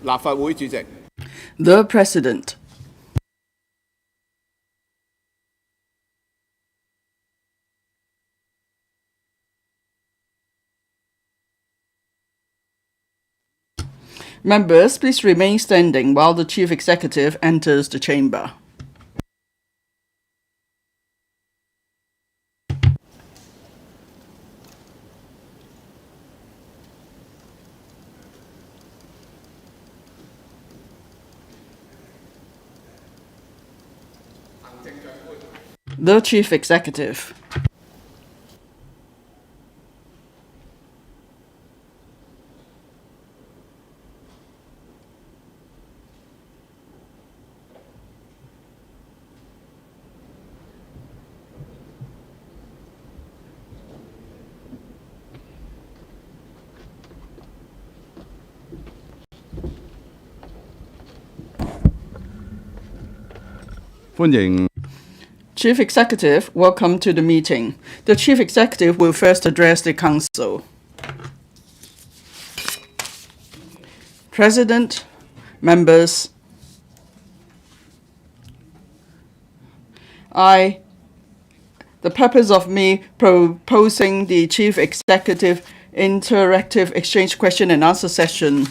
立法會主席。The President. Members, please remain standing while the Chief Executive enters the chamber. The Chief Executive. Chief Executive, welcome to the meeting. The Chief Executive will first address the Council. President, members, the purpose of me proposing the Chief Executive interactive exchange question and answer session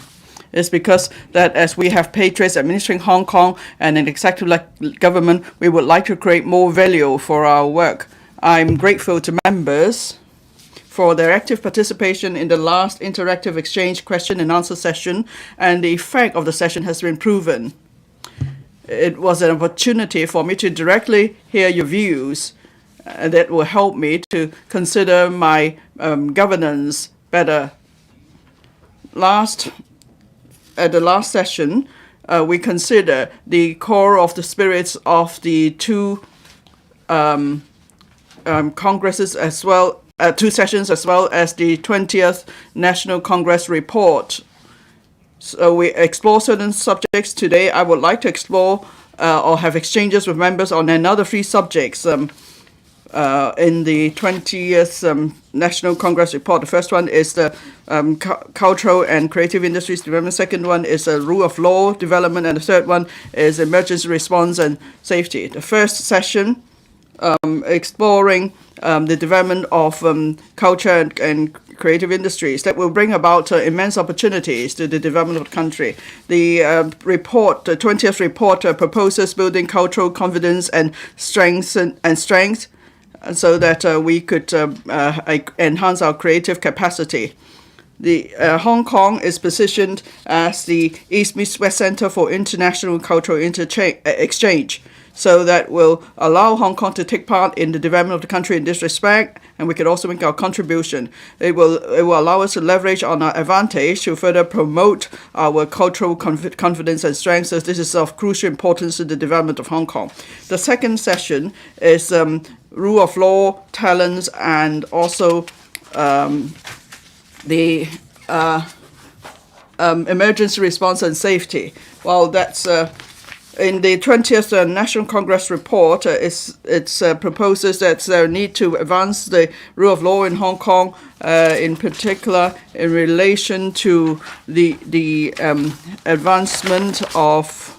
is because that as we have patriots administering Hong Kong and an executive government, we would like to create more value for our work. I'm grateful to members for their active participation in the last interactive exchange question and answer session, and the effect of the session has been proven. It was an opportunity for me to directly hear your views that will help me to consider my governance better. At the last session, we consider the core of the spirits of the two congresses as well, two sessions as well as the 20th National Congress report. So we explore certain subjects. Today, I would like to explore or have exchanges with members on another three subjects in the 20th National Congress report. The first one is the cultural and creative industries development. Second one is the rule of law development, and the third one is emergency response and safety. The first session exploring the development of culture and creative industries that will bring about immense opportunities to the development of the country. The report, the 20th report, proposes building cultural confidence and strength, so that we could enhance our creative capacity. The Hong Kong is positioned as the East-West Center for international cultural exchange, so that will allow Hong Kong to take part in the development of the country in this respect, and we could also make our contribution. It will allow us to leverage on our advantage to further promote our cultural confidence and strength. So this is of crucial importance to the development of Hong Kong. The second session is rule of law, talents, and also the emergency response and safety. Well, that's in the 20th National Congress report. It proposes that there need to advance the rule of law in Hong Kong, in particular in relation to the advancement of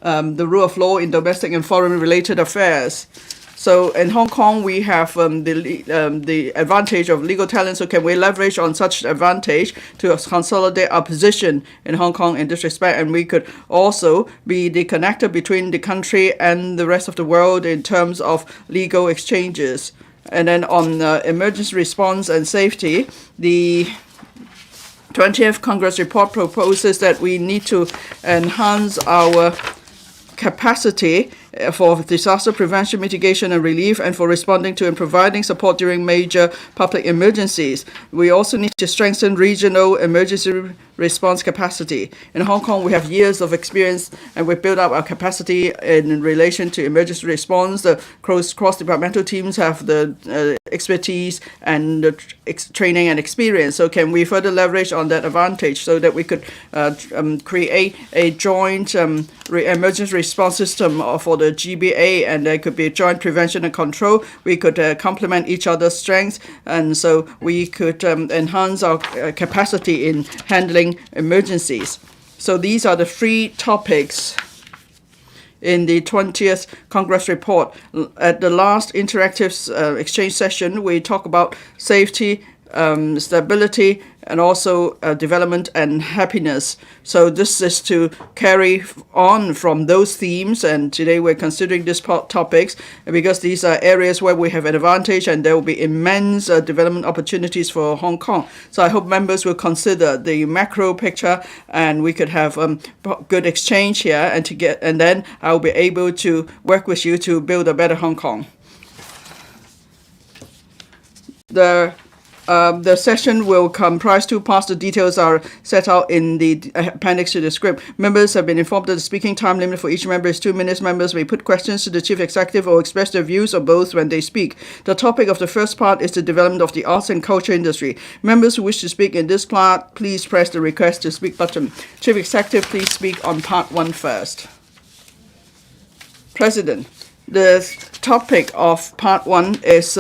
the rule of law in domestic and foreign related affairs. So in Hong Kong, we have the advantage of legal talent. So can we leverage on such advantage to consolidate our position in Hong Kong in this respect? And we could also be the connector between the country and the rest of the world in terms of legal exchanges. And then on emergency response and safety, the 20th Congress report proposes that we need to enhance our capacity for disaster prevention, mitigation and relief, and for responding to and providing support during major public emergencies. We also need to strengthen regional emergency response capacity. In Hong Kong, we have years of experience, and we've built up our capacity in relation to emergency response. The cross-departmental teams have the expertise and the training and experience. So can we further leverage on that advantage so that we could create a joint emergency response system for the GBA, and there could be joint prevention and control. We could complement each other's strengths, and so we could enhance our capacity in handling emergencies. So these are the 3 topics in the 20th Congress report. At the last interactive exchange session, we talk about safety, stability, and also development and happiness. So this is to carry on from those themes, and today we're considering these topics because these are areas where we have an advantage and there will be immense development opportunities for Hong Kong. So I hope members will consider the macro picture, and we could have good exchange here, and then I'll be able to work with you to build a better Hong Kong. The session will comprise 2 parts. The details are set out in the appendix to the script. Members have been informed that the speaking time limit for each member is 2 minutes. Members may put questions to the Chief Executive or express their views or both when they speak. The topic of the first part is the development of the arts and culture industry. Members who wish to speak in this part, please press the request to speak button. Chief Executive, please speak on part 1 first. President, the topic of part 1 is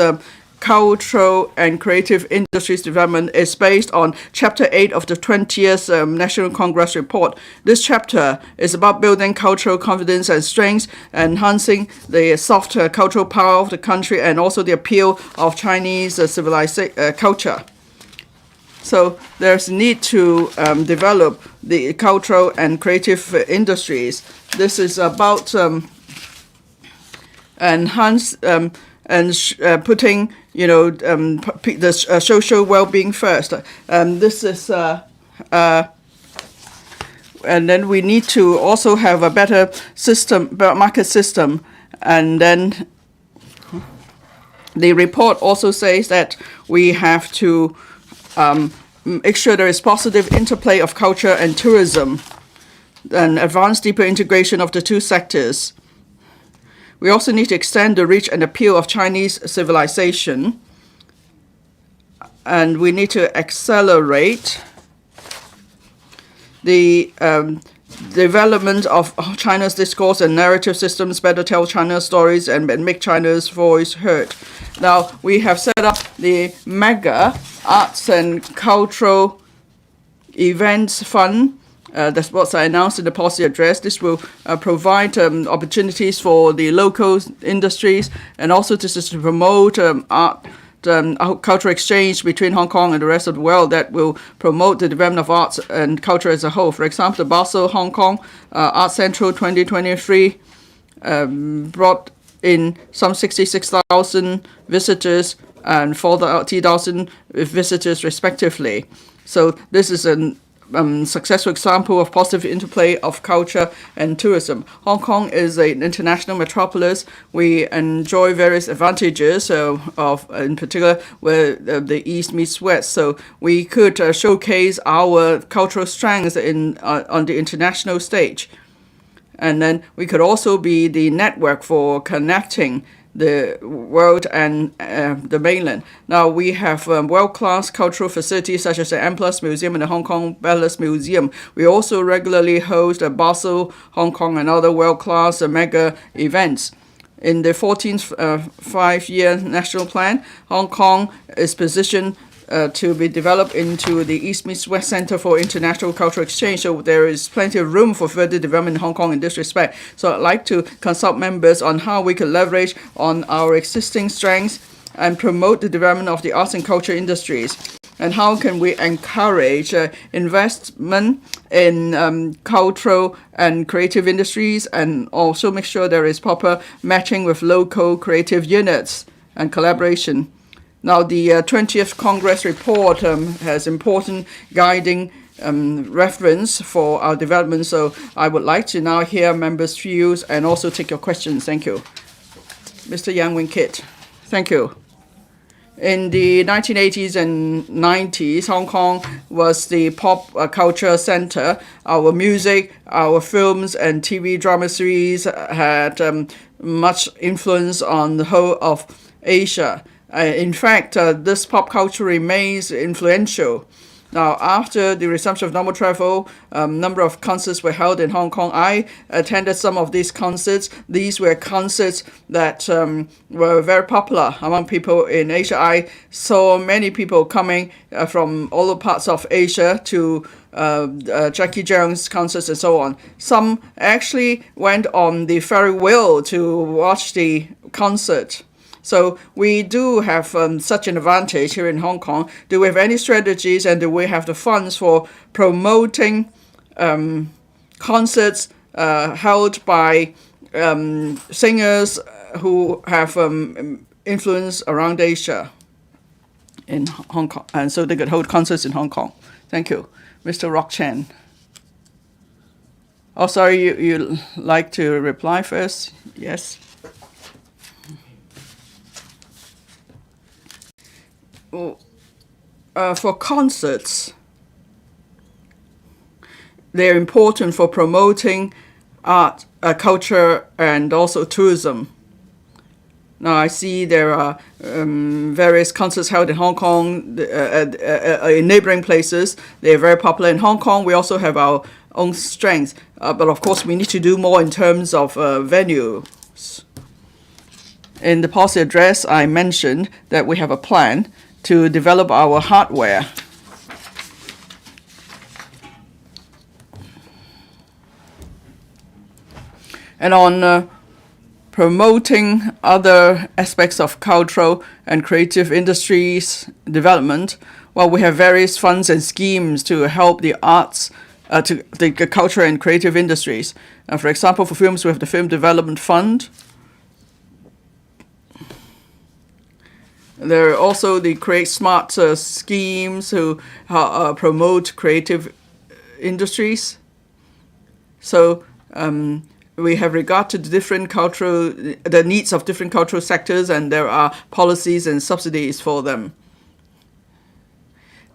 cultural and creative industries development is based on Chapter 8 of the 20th National Congress report. This chapter is about building cultural confidence and strength, enhancing the soft cultural power of the country, and also the appeal of Chinese culture. So there's a need to develop the cultural and creative industries. This is about putting the social well-being first. This is and then we need to also have a better market system. And then the report also says that we have to make sure there is positive interplay of culture and tourism, and advance deeper integration of the 2 sectors. We also need to extend the reach and appeal of Chinese civilization, and we need to accelerate the development of China's discourse and narrative systems, better tell China's stories and make China's voice heard. Now, we have set up the Mega Arts and Cultural Events Fund. That's what I announced in the policy address. This will provide opportunities for the local industries, and also this is to promote cultural exchange between Hong Kong and the rest of the world that will promote the development of arts and culture as a whole. For example, the Basel Hong Kong Art Central 2023 brought in some 66,000 visitors and 40,000 visitors respectively. So this is a successful example of positive interplay of culture and tourism. Hong Kong is an international metropolis. We enjoy various advantages in particular where the East meets West. So we could showcase our cultural strengths on the international stage. And then we could also be the network for connecting the world and the mainland. Now we have world-class cultural facilities such as the M+ Museum and the Hong Kong Palace Museum. We also regularly host a Basel, Hong Kong, and other world-class mega events. In the 14th 5-year national plan, Hong Kong is positioned to be developed into the East meets West Center for International Cultural Exchange. So there is plenty of room for further development in Hong Kong in this respect. So I'd like to consult members on how we can leverage on our existing strengths and promote the development of the arts and culture industries. And how can we encourage investment in cultural and creative industries, and also make sure there is proper matching with local creative units and collaboration. Now, the 20th Congress report has important guiding reference for our development. So I would like to now hear members' views and also take your questions. Thank you. Mr. Yang Wing-Kit. Thank you. In the 1980s and 90s, Hong Kong was the pop culture center. Our music, our films and TV drama series had much influence on the whole of Asia. In fact, this pop culture remains influential. Now, after the resumption of normal travel, a number of concerts were held in Hong Kong. I attended some of these concerts. These were concerts that were very popular among people in Asia. I saw many people coming from all parts of Asia to Jackie Jones concerts and so on. Some actually went on the ferry wheel to watch the concert. So we do have such an advantage here in Hong Kong. Do we have any strategies, and do we have the funds for promoting concerts held by singers who have influence around Asia in Hong Kong, and so they could hold concerts in Hong Kong? Thank you. Mr. Rock Chen. Oh, sorry, you like to reply first? Yes. For concerts, they're important for promoting art, culture, and also tourism. Now I see there are various concerts held in Hong Kong, in neighboring places. They're very popular in Hong Kong. We also have our own strengths, but of course we need to do more in terms of venues. In the policy address, I mentioned that we have a plan to develop our hardware. And on promoting other aspects of cultural and creative industries development, well, we have various funds and schemes to help the arts, to the culture and creative industries. For example, for films, we have the Film Development Fund. There are also the Create Smart schemes to promote creative industries. So we have regard to the needs of different cultural sectors, and there are policies and subsidies for them.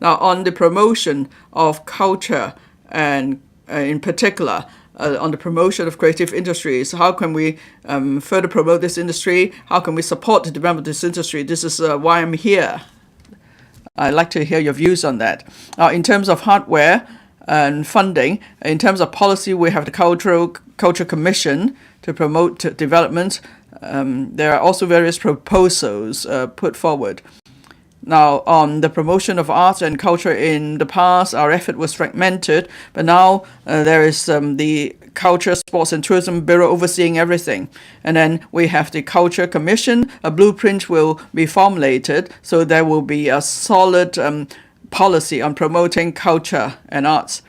Now, on the promotion of culture, and in particular, on the promotion of creative industries, how can we further promote this industry? How can we support the development of this industry? This is why I'm here. I'd like to hear your views on that. Now, in terms of hardware and funding, in terms of policy, we have the Culture Commission to promote development. There are also various proposals put forward. Now, on the promotion of arts and culture in the past, our effort was fragmented, but now there is the Culture, Sports and Tourism Bureau overseeing everything. And then we have the Culture Commission. A blueprint will be formulated, so there will be a solid policy on promoting culture and arts.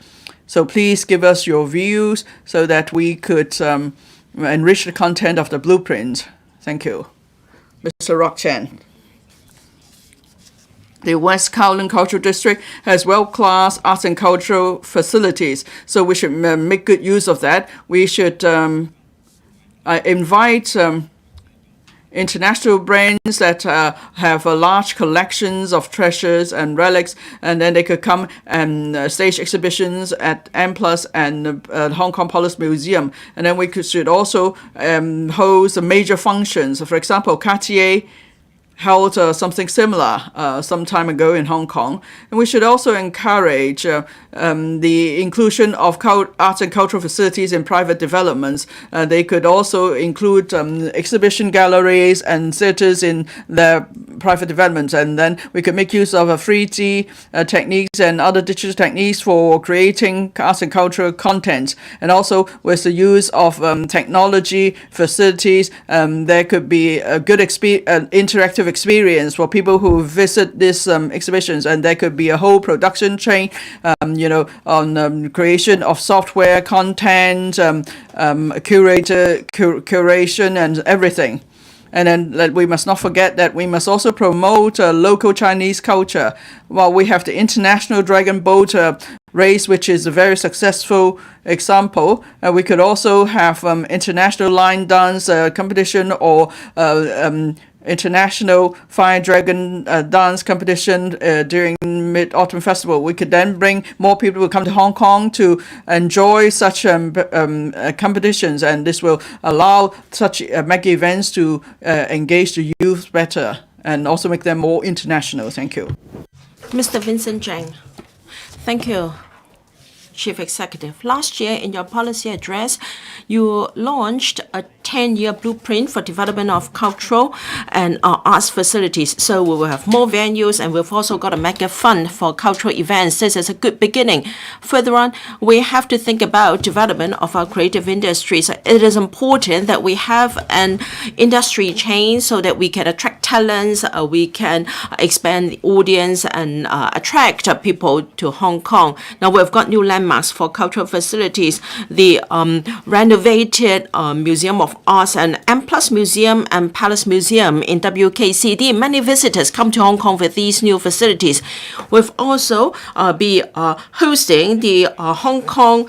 So please give us your views so that we could enrich the content of the blueprint. Thank you. Mr. Rock Chen. The West Kowloon Cultural District has world-class arts and cultural facilities, so we should make good use of that. We should invite international brands that have large collections of treasures and relics, and then they could come and stage exhibitions at M+ and Hong Kong Palace Museum. And then we should also host major functions. For example, Cartier held something similar some time ago in Hong Kong. And we should also encourage the inclusion of arts and cultural facilities in private developments. They could also include exhibition galleries and theaters in their private developments. And then we could make use of 3D techniques and other digital techniques for creating arts and cultural content. And also with the use of technology facilities, there could be a good interactive experience for people who visit these exhibitions, and there could be a whole production chain, on creation of software, content, curation, and everything. And then we must not forget that we must also promote local Chinese culture. Well, we have the International Dragon Boat race, which is a very successful example. We could also have international line dance competition, or international fire dragon dance competition during Mid-Autumn Festival. We could then bring more people who come to Hong Kong to enjoy such competitions, and this will allow such mega events to engage the youth better and also make them more international. Thank you. Mr. Vincent Zhang. Thank you, Chief Executive. Last year, in your policy address, you launched a 10-year blueprint for development of cultural and arts facilities. So we will have more venues, and we've also got a mega fund for cultural events. This is a good beginning. Further on, we have to think about development of our creative industries. It is important that we have an industry chain so that we can attract talents, we can expand the audience and attract people to Hong Kong. Now we've got new landmarks for cultural facilities. The renovated Museum of Arts and M+ Museum and Palace Museum in WKCD. Many visitors come to Hong Kong with these new facilities. We've also be hosting the Hong Kong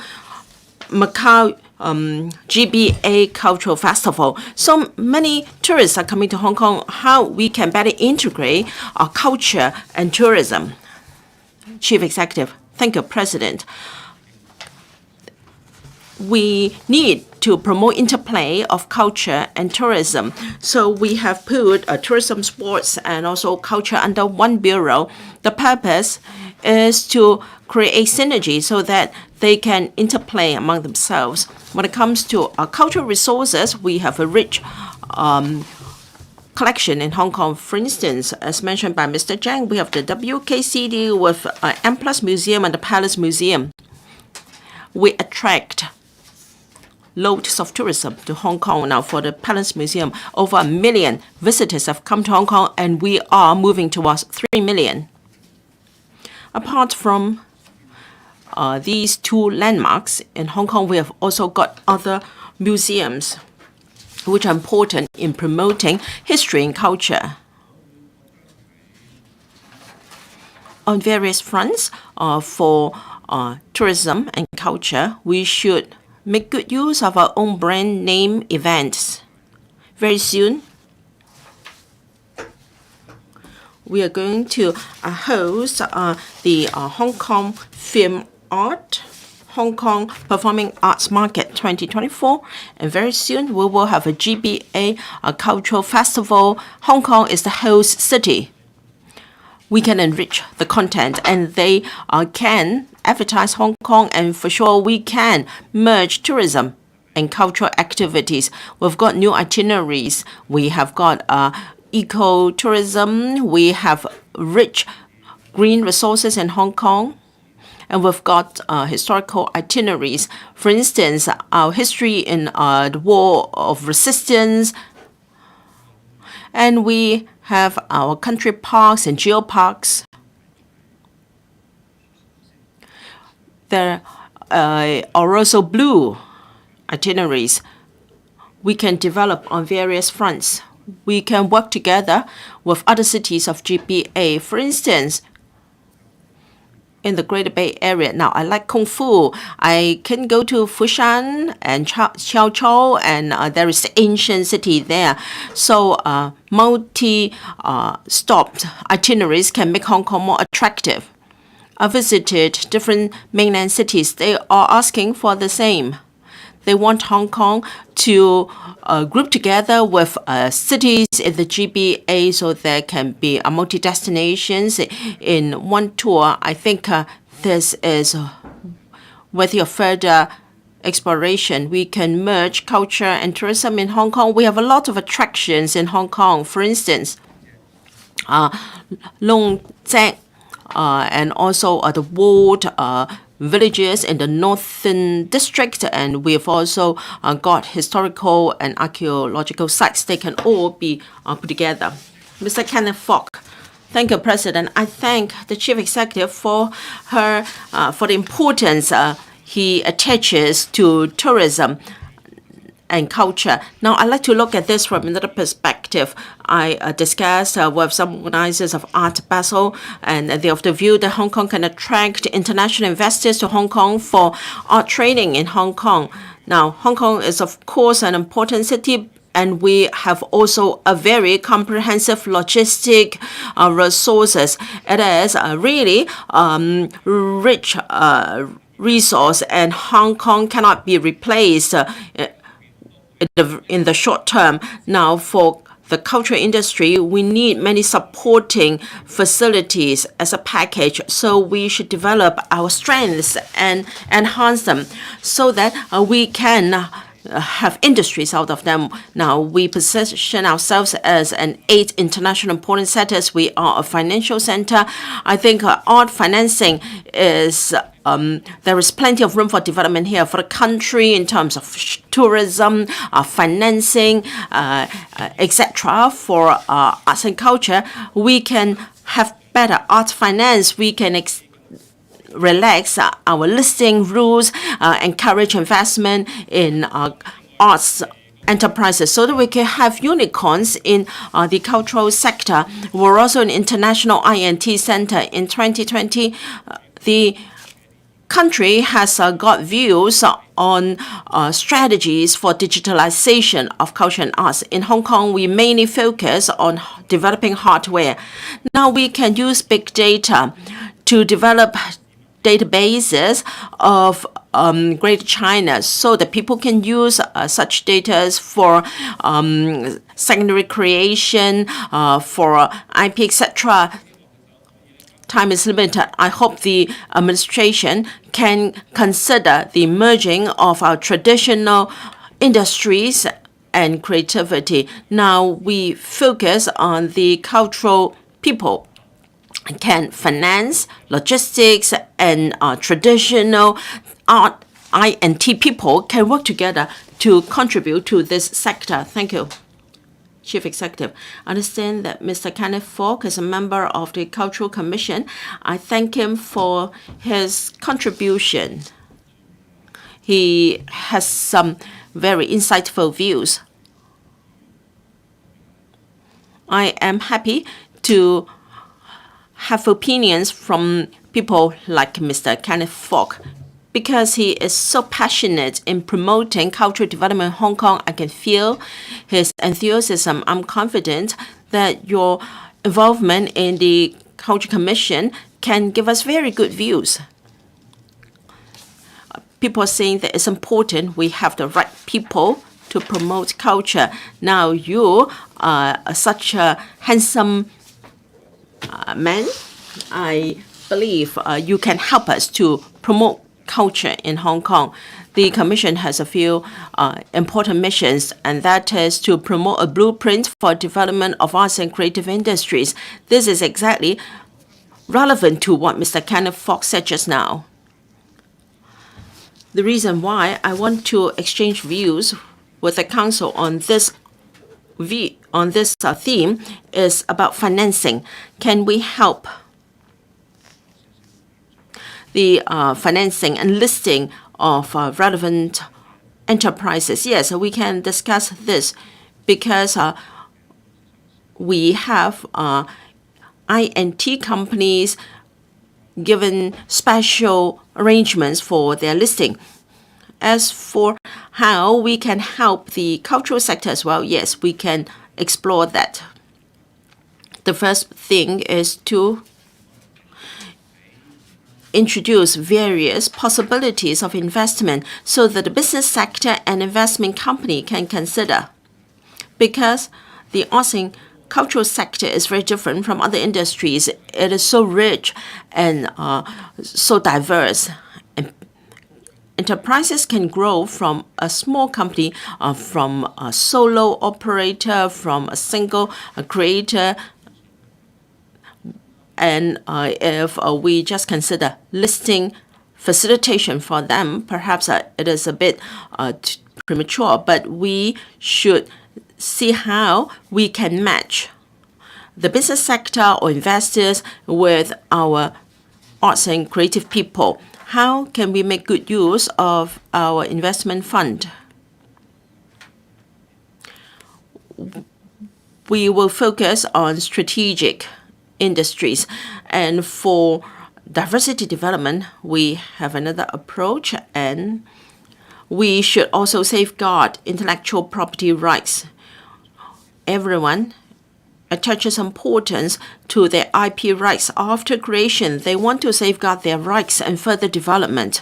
Macau GBA Cultural Festival. So many tourists are coming to Hong Kong. How we can better integrate culture and tourism? Chief Executive. Thank you, President. We need to promote interplay of culture and tourism. So we have put tourism, sports, and also culture under one bureau. The purpose is to create synergy so that they can interplay among themselves. When it comes to cultural resources, we have a rich collection in Hong Kong. For instance, as mentioned by Mr. Zhang, we have the WKCD with M+ Museum and the Palace Museum. We attract loads of tourism to Hong Kong. Now for the Palace Museum, over 1 million visitors have come to Hong Kong, and we are moving towards 3 million. Apart from these two landmarks in Hong Kong, we have also got other museums which are important in promoting history and culture. On various fronts for tourism and culture, we should make good use of our own brand name events. Very soon, we are going to host the Hong Kong Film Art, Hong Kong Performing Arts Market 2024. And very soon, we will have a GBA Cultural Festival. Hong Kong is the host city. We can enrich the content, and they can advertise Hong Kong, and for sure we can merge tourism and cultural activities. We've got new itineraries. We have got eco-tourism. We have rich green resources in Hong Kong. And we've got historical itineraries. For instance, our history in the War of Resistance. And we have our country parks and geoparks. There are also blue itineraries. We can develop on various fronts. We can work together with other cities of GBA. For instance, in the Greater Bay Area. Now, I like Kung Fu. I can go to Foshan and Chiao Chou, and there is the ancient city there. So multi-stopped itineraries can make Hong Kong more attractive. I visited different mainland cities. They are asking for the same. They want Hong Kong to group together with cities in the GBA so there can be multi-destinations in one tour. I think this is worthy of further exploration. We can merge culture and tourism in Hong Kong. We have a lot of attractions in Hong Kong. For instance, Long Zeng and also the walled villages in the northern district, and we've also got historical and archaeological sites. They can all be put together. Mr. Kenneth Fok. Thank you, President. I thank the Chief Executive for the importance he attaches to tourism and culture. Now, I'd like to look at this from another perspective. I discussed with some organizers of Art Basel, and they have the view that Hong Kong can attract international investors to Hong Kong for art training in Hong Kong. Now, Hong Kong is, of course, an important city, and we have also a very comprehensive logistic resources. It is a really rich resource, and Hong Kong cannot be replaced in the short term. Now, for the cultural industry, we need many supporting facilities as a package. So we should develop our strengths and enhance them so that we can have industries out of them. Now, we position ourselves as an 8 international important centers. We are a financial center. I think art financing is, there is plenty of room for development here for the country in terms of tourism, financing, etc. For arts and culture, we can have better art finance. We can relax our listing rules, encourage investment in arts enterprises so that we can have unicorns in the cultural sector. We're also an international INT center. In 2020, the country has got views on strategies for digitalization of culture and arts. In Hong Kong, we mainly focus on developing hardware. Now we can use big data to develop databases of Greater China so that people can use such data for secondary creation, for IP, etc. Time is limited. I hope the administration can consider the merging of our traditional industries and creativity. Now we focus on the cultural people, can finance, logistics, and traditional art INT people can work together to contribute to this sector. Thank you, Chief Executive. I understand that Mr. Kenneth Fok is a member of the Cultural Commission. I thank him for his contribution. He has some very insightful views. I am happy to have opinions from people like Mr. Kenneth Fok because he is so passionate in promoting cultural development in Hong Kong. I can feel his enthusiasm. I'm confident that your involvement in the Culture Commission can give us very good views. People are saying that it's important we have the right people to promote culture. Now you are such a handsome man. I believe you can help us to promote culture in Hong Kong. The Commission has a few important missions, and that is to promote a blueprint for development of arts and creative industries. This is exactly relevant to what Mr. Kenneth Fok said just now. The reason why I want to exchange views with the Council on this theme is about financing. Can we help the financing and listing of relevant enterprises? Yes, we can discuss this because we have INT companies given special arrangements for their listing. As for how we can help the cultural sector as well, yes, we can explore that. The first thing is to introduce various possibilities of investment so that the business sector and investment company can consider. Because the arts and cultural sector is very different from other industries. It is so rich and so diverse. And enterprises can grow from a small company, from a solo operator, from a single creator. And if we just consider listing facilitation for them, perhaps it is a bit premature, but we should see how we can match the business sector or investors with our arts and creative people. How can we make good use of our investment fund? We will focus on strategic industries. And for diversity development, we have another approach, and we should also safeguard intellectual property rights. Everyone attaches importance to their IP rights. After creation, they want to safeguard their rights and further development.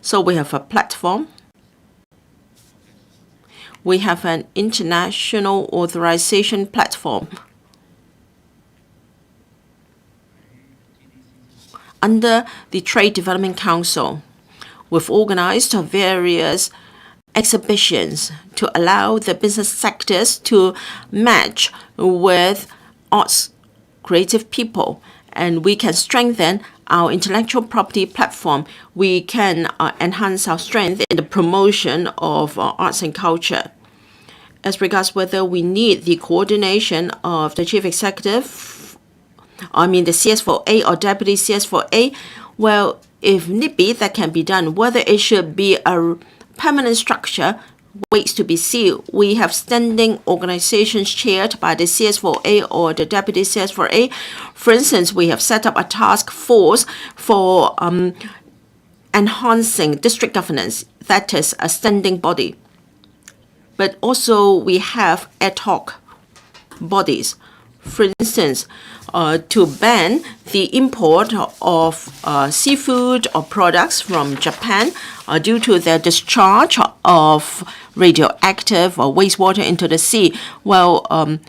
So we have a platform. We have an international authorization platform. Under the Trade Development Council, We've organized various exhibitions to allow the business sectors to match with arts creative people, and we can strengthen our intellectual property platform. We can enhance our strength in the promotion of arts and culture. As regards whether we need the coordination of the chief executive, the CS4A or deputy CS4A, well, if need be, that can be done. Whether it should be a permanent structure waits to be seen. We have standing organizations chaired by the CS4A or the deputy CS4A. For instance, we have set up a task force for enhancing district governance. That is a standing body. But also we have ad hoc bodies. For instance, to ban the import of seafood or products from Japan due to their discharge of radioactive or wastewater into the sea. Well,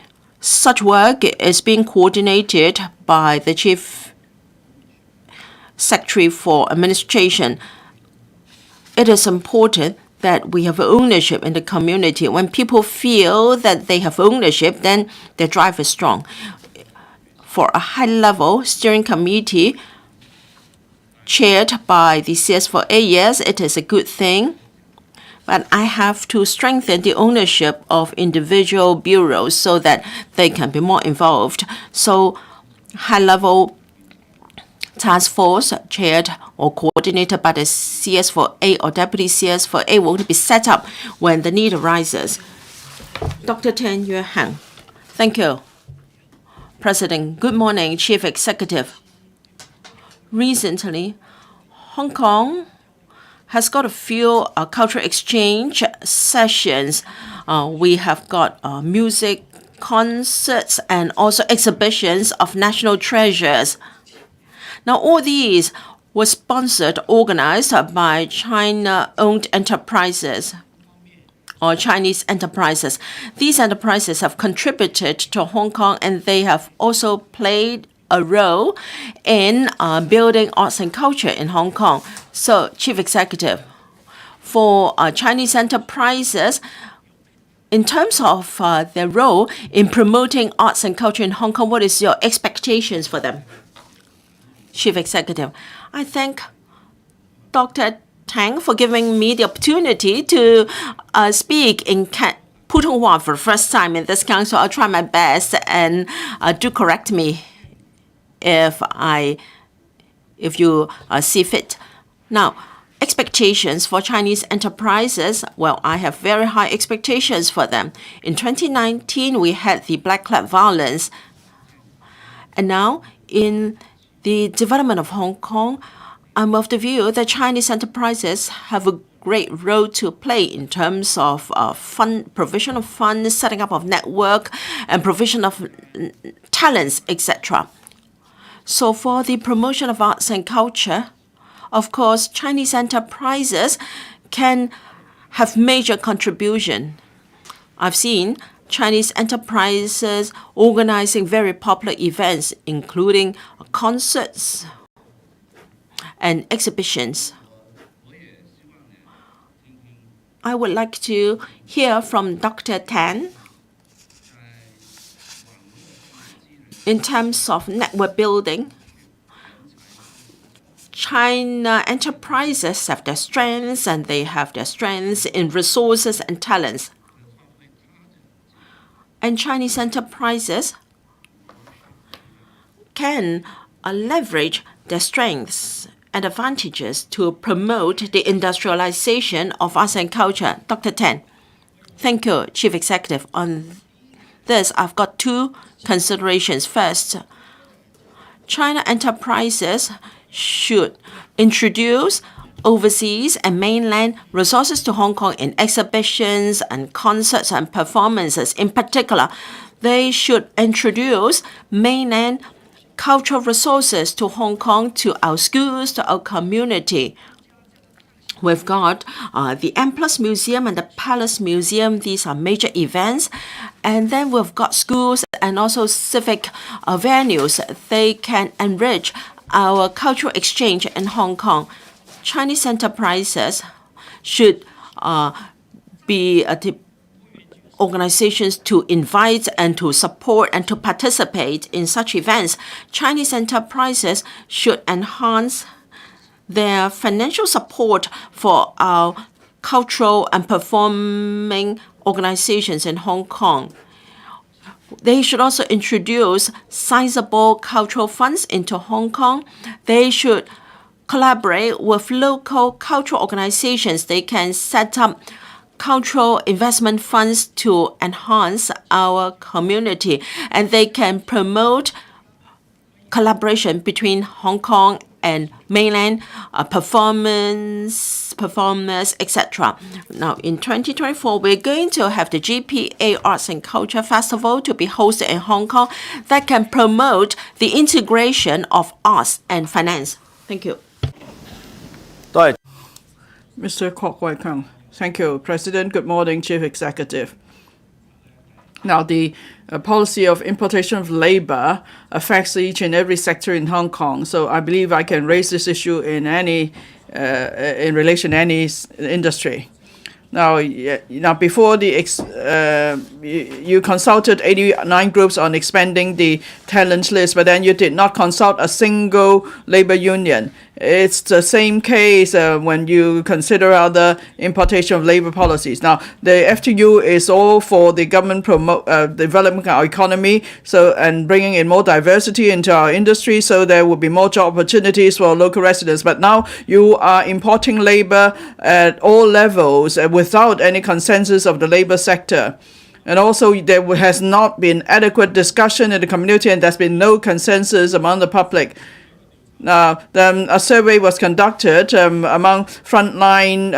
such work is being coordinated by the Chief Secretary for Administration. It is important that we have ownership in the community. When people feel that they have ownership, then their drive is strong. For a high-level steering committee chaired by the CS4A, yes, it is a good thing, but I have to strengthen the ownership of individual bureaus so that they can be more involved. So high-level task force chaired or coordinated by the CS4A or deputy CS4A will be set up when the need arises. Dr. Tan Yue Hang. Thank you, President. Good morning, Chief Executive. Recently, Hong Kong has got a few cultural exchange sessions. We have got music, concerts, and also exhibitions of national treasures. Now, all these were sponsored, organized by China-owned enterprises or Chinese enterprises. These enterprises have contributed to Hong Kong, and they have also played a role in building arts and culture in Hong Kong. So, Chief Executive, for Chinese enterprises, in terms of their role in promoting arts and culture in Hong Kong, what is your expectations for them? Chief Executive, I thank Dr. Tang for giving me the opportunity to speak in Putonghua for the first time in this council. I'll try my best, and do correct me if you see fit. Now, expectations for Chinese enterprises, well, I have very high expectations for them. In 2019, we had the Black Cloud violence, and now in the development of Hong Kong, I'm of the view that Chinese enterprises have a great role to play in terms of provision of funds, setting up of network, and provision of talents, etc. So for the promotion of arts and culture, of course, Chinese enterprises can have major contribution. I've seen Chinese enterprises organizing very popular events, including concerts and exhibitions. I would like to hear from Dr. Tan in terms of network building. China enterprises have their strengths, and they have their strengths in resources and talents. And Chinese enterprises can leverage their strengths and advantages to promote the industrialization of arts and culture. Dr. Tan. Thank you, Chief Executive. On this, I've got two considerations. First, China enterprises should introduce overseas and mainland resources to Hong Kong in exhibitions and concerts and performances. In particular, they should introduce mainland cultural resources to Hong Kong, to our schools, to our community. We've got the M+ Museum and the Palace Museum. These are major events. And then we've got schools and also civic venues. They can enrich our cultural exchange in Hong Kong. Chinese enterprises should be organizations to invite and to support and to participate in such events. Chinese enterprises should enhance their financial support for our cultural and performing organizations in Hong Kong. They should also introduce sizable cultural funds into Hong Kong. They should collaborate with local cultural organizations. They can set up cultural investment funds to enhance our community, and they can promote collaboration between Hong Kong and mainland performers, etc. Now, in 2024, we're going to have the GPA Arts and Culture Festival to be hosted in Hong Kong that can promote the integration of arts and finance. Thank you. Mr. Kwok Wai Kung. Thank you, President. Good morning, Chief Executive. Now, the policy of importation of labor affects each and every sector in Hong Kong. So I believe I can raise this issue in relation to any industry. Now, before you consulted 89 groups on expanding the talent list, but then you did not consult a single labor union. It's the same case when you consider other importation of labor policies. Now, the FTU is all for the government development of our economy, and bringing in more diversity into our industry, so there will be more job opportunities for local residents. But now you are importing labor at all levels without any consensus of the labor sector. And also, there has not been adequate discussion in the community, and there's been no consensus among the public. A survey was conducted among frontline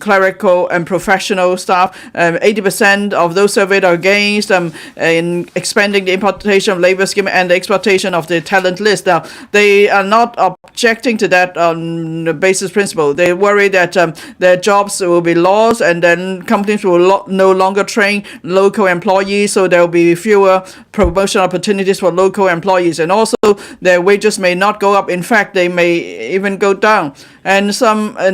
clerical and professional staff. 80% of those surveyed are against in expanding the importation of labor scheme and the exploitation of the talent list. Now, they are not objecting to that on the basis principle. They worry that their jobs will be lost, and then companies will no longer train local employees, so there will be fewer promotion opportunities for local employees, and also their wages may not go up. In fact, they may even go down. And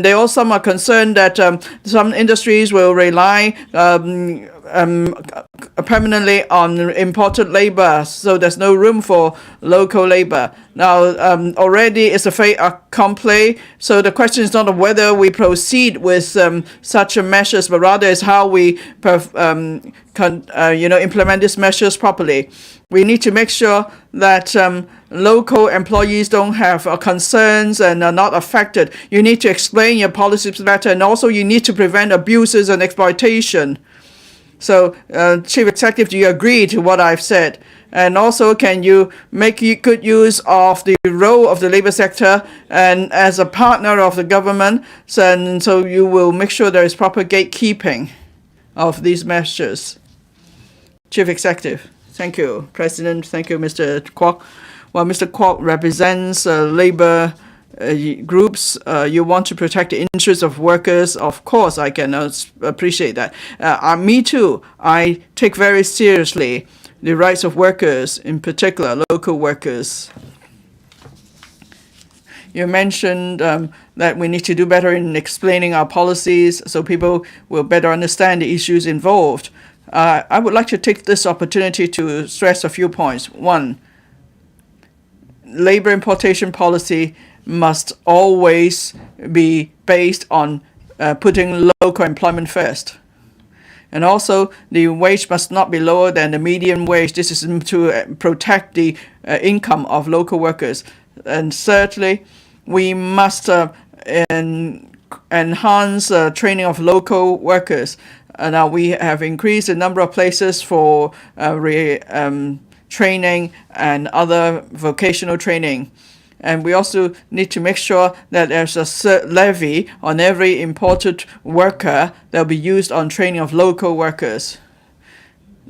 they also are concerned that some industries will rely permanently on imported labor, so there's no room for local labor. Now, already it's a fait accompli, so the question is not whether we proceed with such measures, but rather is how we implement these measures properly. We need to make sure that local employees don't have concerns and are not affected. You need to explain your policies better, and also you need to prevent abuses and exploitation. So, Chief Executive, do you agree to what I've said? And also, can you make good use of the role of the labor sector and as a partner of the government, so you will make sure there is proper gatekeeping of these measures? Chief Executive. Thank you, President. Thank you, Mr. Kwok. Well, Mr. Kwok represents labor groups. You want to protect the interests of workers. Of course, I can appreciate that. Me too. I take very seriously the rights of workers, in particular local workers. You mentioned that we need to do better in explaining our policies so people will better understand the issues involved. I would like to take this opportunity to stress a few points. One, labor importation policy must always be based on putting local employment first. And also, the wage must not be lower than the median wage. This is to protect the income of local workers. And thirdly, we must enhance training of local workers. Now we have increased the number of places for training and other vocational training. And we also need to make sure that there's a levy on every imported worker that will be used on training of local workers.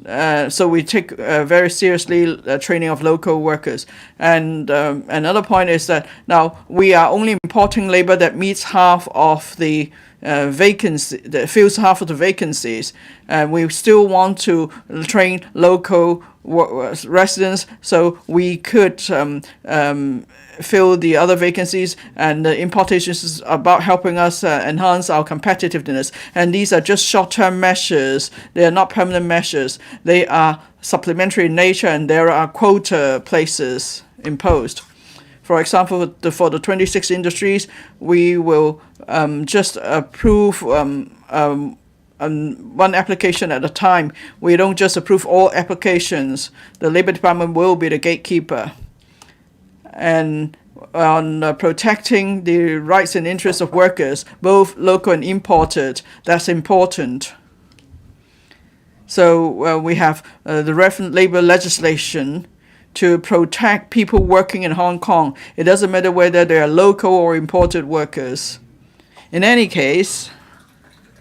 So we take very seriously the training of local workers. And another point is that now we are only importing labor that meets half of the vacancy, that fills half of the vacancies. We still want to train local residents so we could fill the other vacancies, and the importations is about helping us enhance our competitiveness. And these are just short-term measures. They are not permanent measures. They are supplementary in nature, and there are quota places imposed. For example, for the 26 industries, we will just approve one application at a time. We don't just approve all applications. The Labor Department will be the gatekeeper. And on protecting the rights and interests of workers, both local and imported, that's important. So we have the relevant labor legislation to protect people working in Hong Kong. It doesn't matter whether they are local or imported workers. In any case,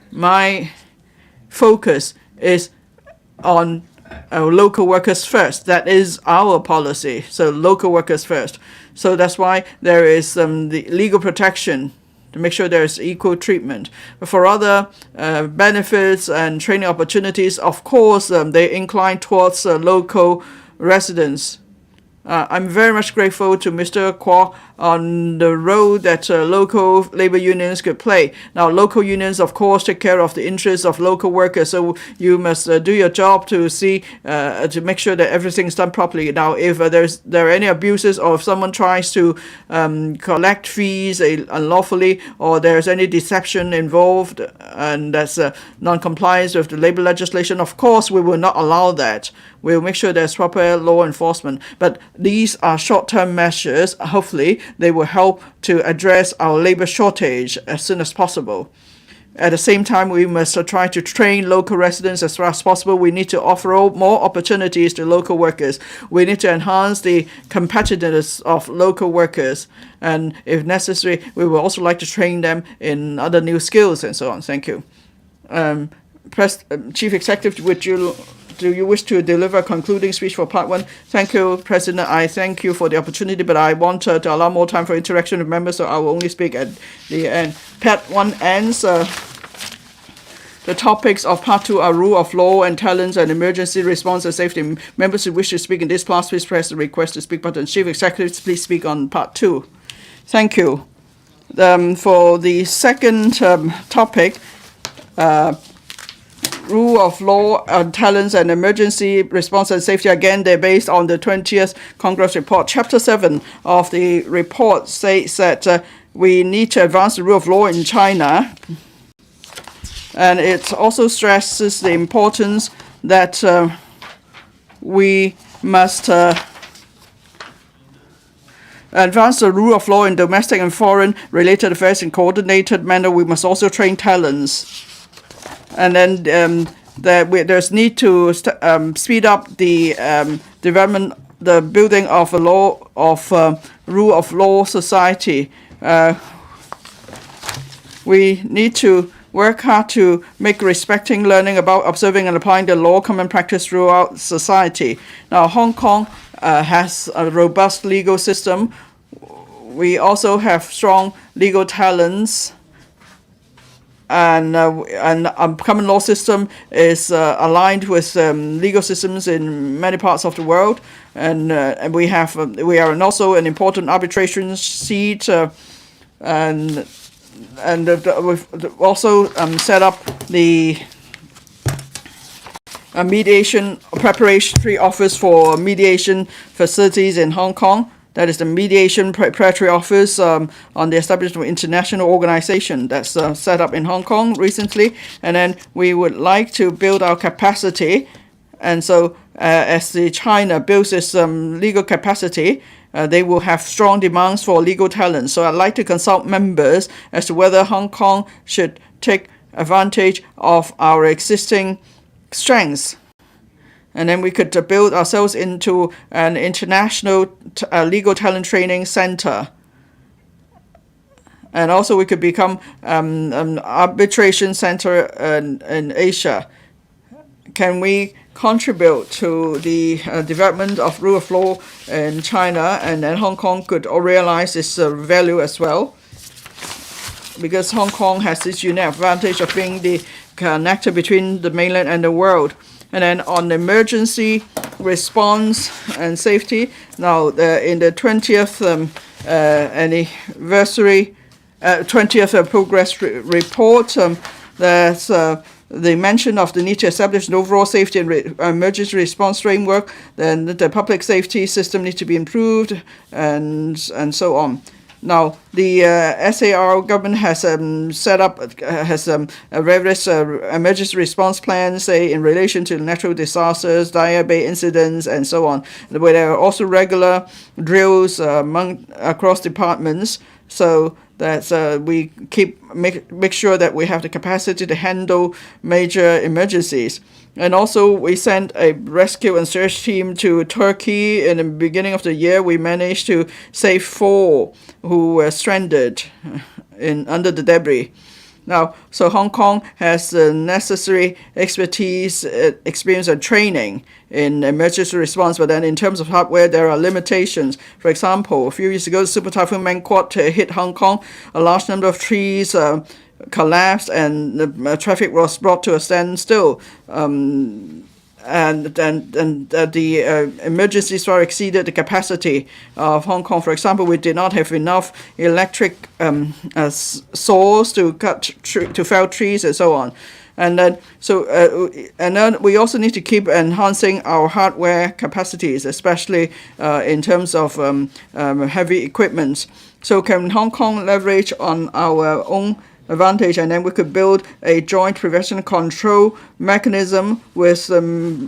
my focus is on local workers first. That is our policy. So local workers first. So that's why there is the legal protection to make sure there is equal treatment. But for other benefits and training opportunities, of course, they incline towards local residents. I'm very much grateful to Mr. Kwok on the role that local labor unions could play. Now, local unions, of course, take care of the interests of local workers, so you must do your job to see, to make sure that everything is done properly. Now, if there are any abuses, or if someone tries to collect fees unlawfully, or there's any deception involved, and that's non-compliance with the labor legislation, of course, we will not allow that. We'll make sure there's proper law enforcement. But these are short-term measures. Hopefully, they will help to address our labor shortage as soon as possible. At the same time, we must try to train local residents as far as possible. We need to offer more opportunities to local workers. We need to enhance the competitiveness of local workers. And if necessary, we would also like to train them in other new skills and so on. Thank you. Chief Executive, do you wish to deliver a concluding speech for part one? Thank you, President. I thank you for the opportunity, but I want to allow more time for interaction with members, so I will only speak at the end. Part one ends. The topics of part two are rule of law and talents and emergency response and safety. Members who wish to speak in this part, please press the request to speak button. Chief Executive, please speak on part two. Thank you. For the second topic, rule of law, talents, and emergency response and safety. Again, they're based on the 20th Congress report. Chapter 7 of the report states that we need to advance the rule of law in China. And it also stresses the importance that we must advance the rule of law in domestic and foreign related affairs in coordinated manner. We must also train talents. And then there's need to speed up the development, the building of a rule of law society. We need to work hard to make respecting learning about observing and applying the law common practice throughout society. Now, Hong Kong has a robust legal system. We also have strong legal talents. And common law system is aligned with legal systems in many parts of the world, and we are also an important arbitration seat, and we've also set up the mediation preparatory office for mediation facilities in Hong Kong. That is the Mediation Preparatory Office on the establishment of an international organization that's set up in Hong Kong recently. And then we would like to build our capacity. And so as China builds its legal capacity, they will have strong demands for legal talent. So I'd like to consult members as to whether Hong Kong should take advantage of our existing strengths. And then we could build ourselves into an international legal talent training center. And also we could become an arbitration center in Asia. Can we contribute to the development of rule of law in China, and then Hong Kong could realize its value as well? because Hong Kong has this unique advantage of being the connector between the mainland and the world. And then on emergency response and safety, now in the 20th anniversary, 20th progress report, there's the mention of the need to establish an overall safety and emergency response framework. Then the public safety system needs to be improved, and so on. Now, the SAR government has set up various emergency response plans, say, in relation to natural disasters, dire bay incidents, and so on, where there are also regular drills across departments, so that we make sure that we have the capacity to handle major emergencies. And also, we sent a rescue and search team to Turkey. In the beginning of the year, we managed to save 4 who were stranded under the debris. Now, so Hong Kong has the necessary expertise, experience, and training in emergency response, but then in terms of hardware, there are limitations. For example, a few years ago, Super Typhoon Mangkhut hit Hong Kong. A large number of trees collapsed, and the traffic was brought to a standstill. And the emergencies far exceeded the capacity of Hong Kong. For example, we did not have enough electric saws to fell trees and so on. And then we also need to keep enhancing our hardware capacities, especially in terms of heavy equipment. So can Hong Kong leverage on our own advantage, and then we could build a joint prevention control mechanism with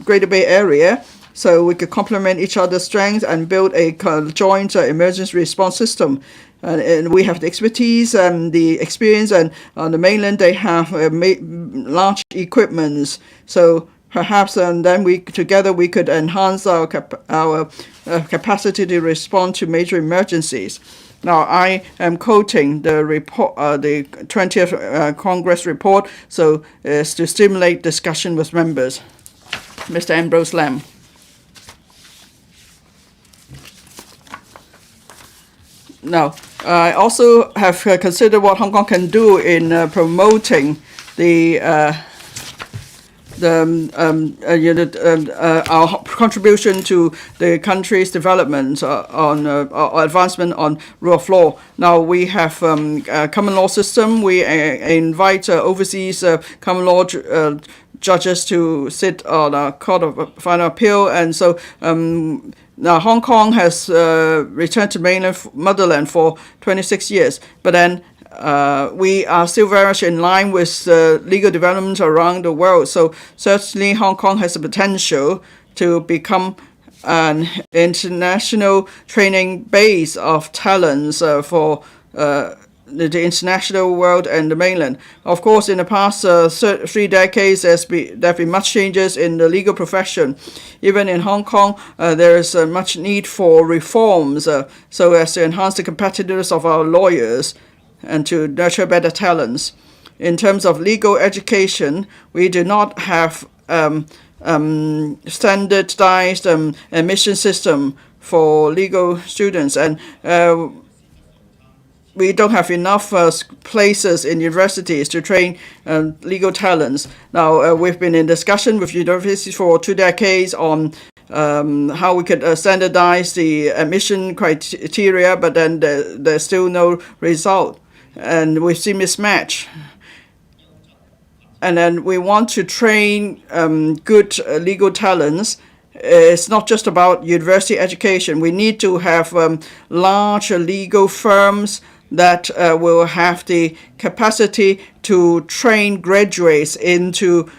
Greater Bay Area, so we could complement each other's strengths and build a joint emergency response system. And we have the expertise and the experience, and on the mainland they have large equipments. So perhaps then we could enhance our capacity to respond to major emergencies. Now, I am quoting the report, the 20th Congress report, so as to stimulate discussion with members. Mr. Ambrose Lam. Now, I also have considered what Hong Kong can do in promoting our contribution to the country's development or advancement on rule of law. Now we have a common law system. We invite overseas common law judges to sit on a court of final appeal, and so now Hong Kong has returned to motherland for 26 years, but then we are still very much in line with legal developments around the world. So certainly Hong Kong has the potential to become an international training base of talents for the international world and the mainland. Of course, in the past 3 decades, there have been much changes in the legal profession. Even in Hong Kong, there is much need for reforms so as to enhance the competitiveness of our lawyers and to nurture better talents. In terms of legal education, we do not have standardized admission system for legal students, and we don't have enough places in universities to train legal talents. Now, we've been in discussion with universities for 2 decades on how we could standardize the admission criteria, but then there's still no result. And we see mismatch. And then we want to train good legal talents. It's not just about university education. We need to have large legal firms that will have the capacity to train graduates into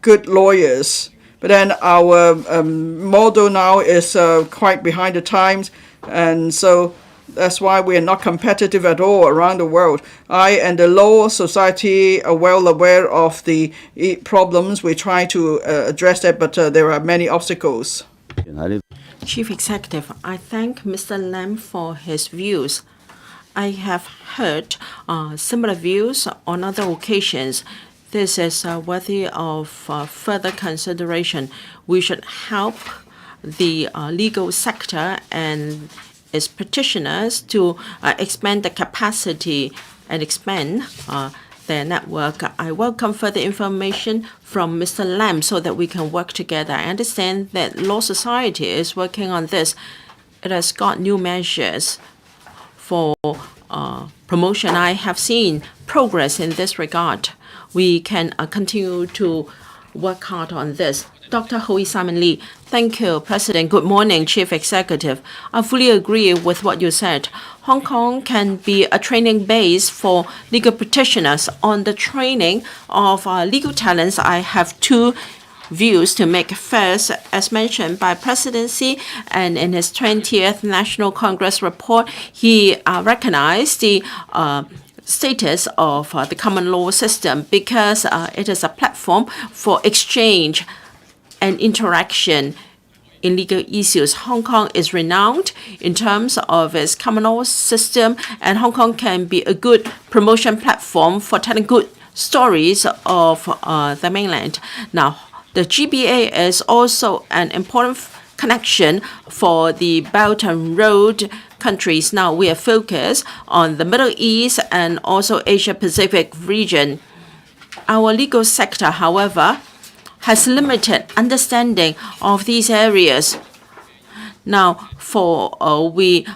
good lawyers. But then our model now is quite behind the times, and so that's why we are not competitive at all around the world. I and the law society are well aware of the problems. We try to address that, but there are many obstacles. Chief Executive, I thank Mr. Lam for his views. I have heard similar views on other occasions. This is worthy of further consideration. We should help the legal sector and its practitioners to expand the capacity and expand their network. I welcome further information from Mr. Lam so that we can work together. I understand that Law Society is working on this. It has got new measures for promotion. I have seen progress in this regard. We can continue to work hard on this. Dr. Hui Simon Lee. Thank you, President. Good morning, Chief Executive. I fully agree with what you said. Hong Kong can be a training base for legal practitioners. On the training of legal talents, I have two views to make. First, as mentioned by Presidency, and in his 20th National Congress report, he recognized the status of the common law system because it is a platform for exchange and interaction in legal issues. Hong Kong is renowned in terms of its common law system, and Hong Kong can be a good promotion platform for telling good stories of the mainland. Now, the GBA is also an important connection for the Belt and Road countries. Now, we are focused on the Middle East and also Asia-Pacific region. Our legal sector, however, has limited understanding of these areas. Now, we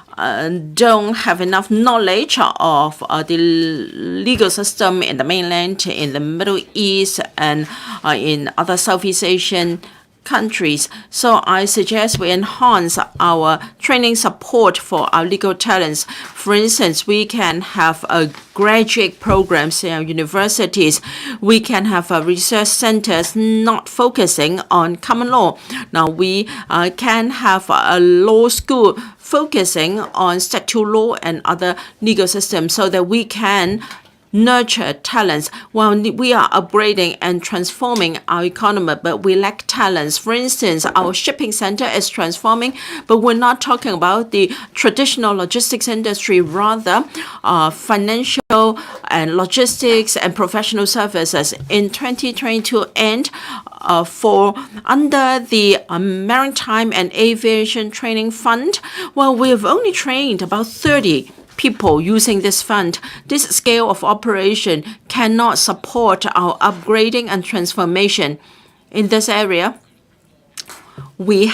don't have enough knowledge of the legal system in the mainland, in the Middle East, and in other Southeast Asian countries. So I suggest we enhance our training support for our legal talents. For instance, we can have graduate programs in our universities. We can have research centers not focusing on common law. Now we can have a law school focusing on statute law and other legal systems so that we can nurture talents. While we are upgrading and transforming our economy, but we lack talents. For instance, our shipping center is transforming, but we're not talking about the traditional logistics industry, rather financial and logistics and professional services. In 2022 and for under the Maritime and Aviation Training Fund, well, we've only trained about 30 people using this fund. This scale of operation cannot support our upgrading and transformation. In this area, we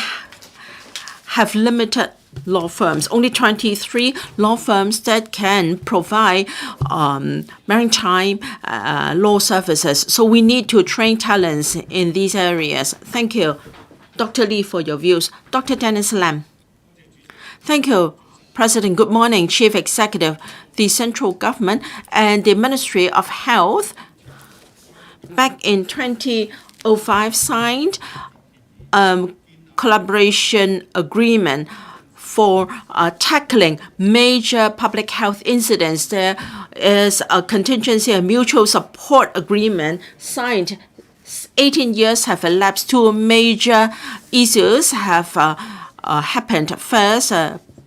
have limited law firms, only 23 law firms that can provide maritime law services. So we need to train talents in these areas. Thank you, Dr. Lee, for your views. Dr. Dennis Lam. Thank you, President. Good morning, Chief Executive. The central government and the Ministry of Health back in 2005 signed a collaboration agreement for tackling major public health incidents. There is a contingency and mutual support agreement signed. 18 years have elapsed. Two major issues have happened. First,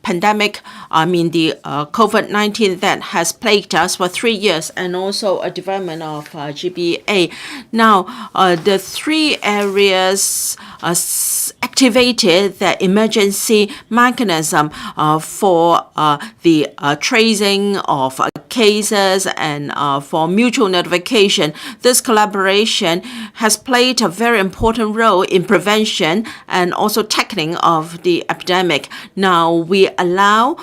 pandemic, the COVID-19 that has plagued us for 3 years, and also a development of GBA. Now, the three areas activated the emergency mechanism for the tracing of cases and for mutual notification. This collaboration has played a very important role in prevention and also tackling of the epidemic. Now, we allow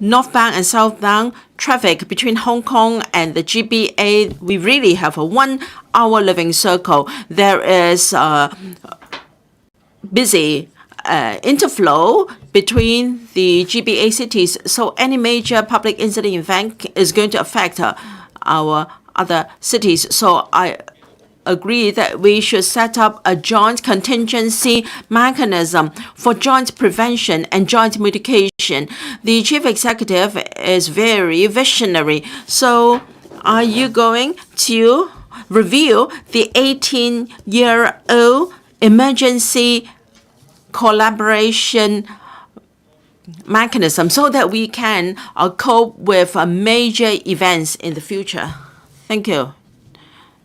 northbound and southbound traffic between Hong Kong and the GBA. We really have a 1 hour living circle. There is busy interflow between the GBA cities. So any major public incident event is going to affect our other cities. So I agree that we should set up a joint contingency mechanism for joint prevention and joint mitigation. The Chief Executive is very visionary. So are you going to review the 18-year-old emergency collaboration mechanism so that we can cope with major events in the future? Thank you,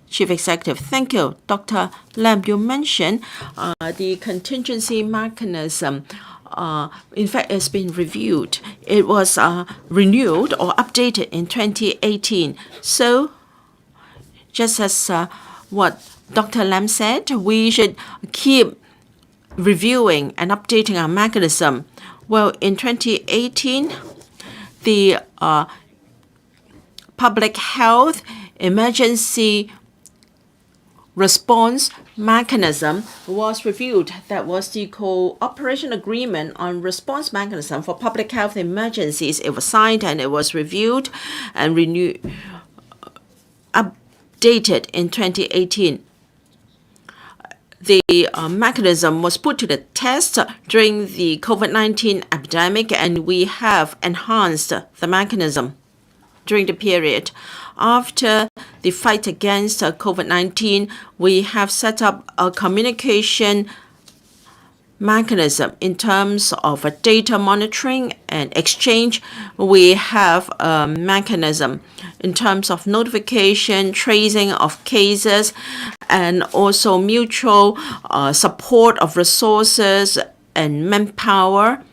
Chief Executive. Thank you, Dr. Lam. You mentioned the contingency mechanism in fact, it's been reviewed. It was renewed or updated in 2018. So, just as what Dr. Lam said, we should keep reviewing and updating our mechanism. Well, in 2018, the public health emergency response mechanism was reviewed. That was the cooperation agreement on response mechanism for public health emergencies. It was signed and it was reviewed and renewed, updated in 2018. The mechanism was put to the test during the COVID-19 epidemic, and we have enhanced the mechanism during the period. After the fight against COVID-19, we have set up a communication mechanism in terms of data monitoring and exchange. We have a mechanism in terms of notification, tracing of cases, and also mutual support of resources and manpower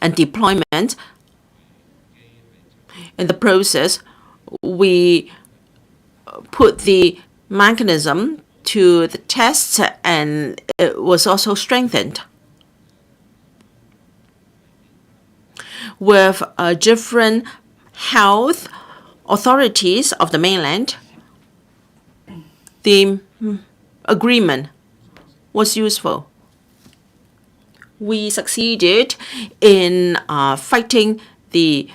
and deployment. In the process, we put the mechanism to the test, and it was also strengthened with different health authorities of the mainland. The agreement was useful. We succeeded in fighting the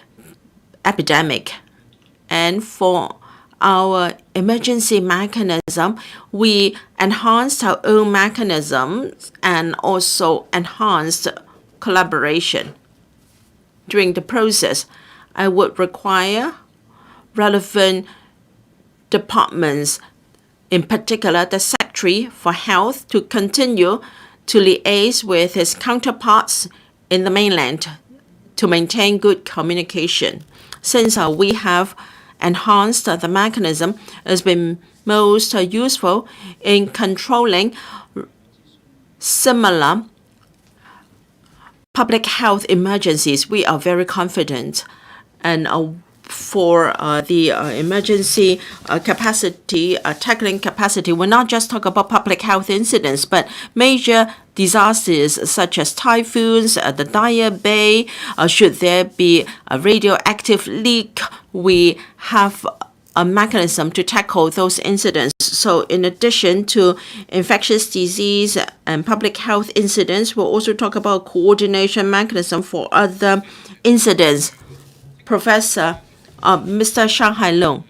epidemic, and for our emergency mechanism, we enhanced our own mechanisms and also enhanced collaboration. During the process, I would require relevant departments, in particular the Secretary for Health, to continue to liaise with his counterparts in the mainland to maintain good communication. Since we have enhanced the mechanism, has been most useful in controlling similar public health emergencies. We are very confident, and for the emergency capacity, tackling capacity, we'll not just talk about public health incidents, but major disasters such as typhoons, the Daya Bay, should there be a radioactive leak, we have a mechanism to tackle those incidents. So in addition to infectious disease and public health incidents, we'll also talk about coordination mechanism for other incidents. Professor Mr. Shanghai Long,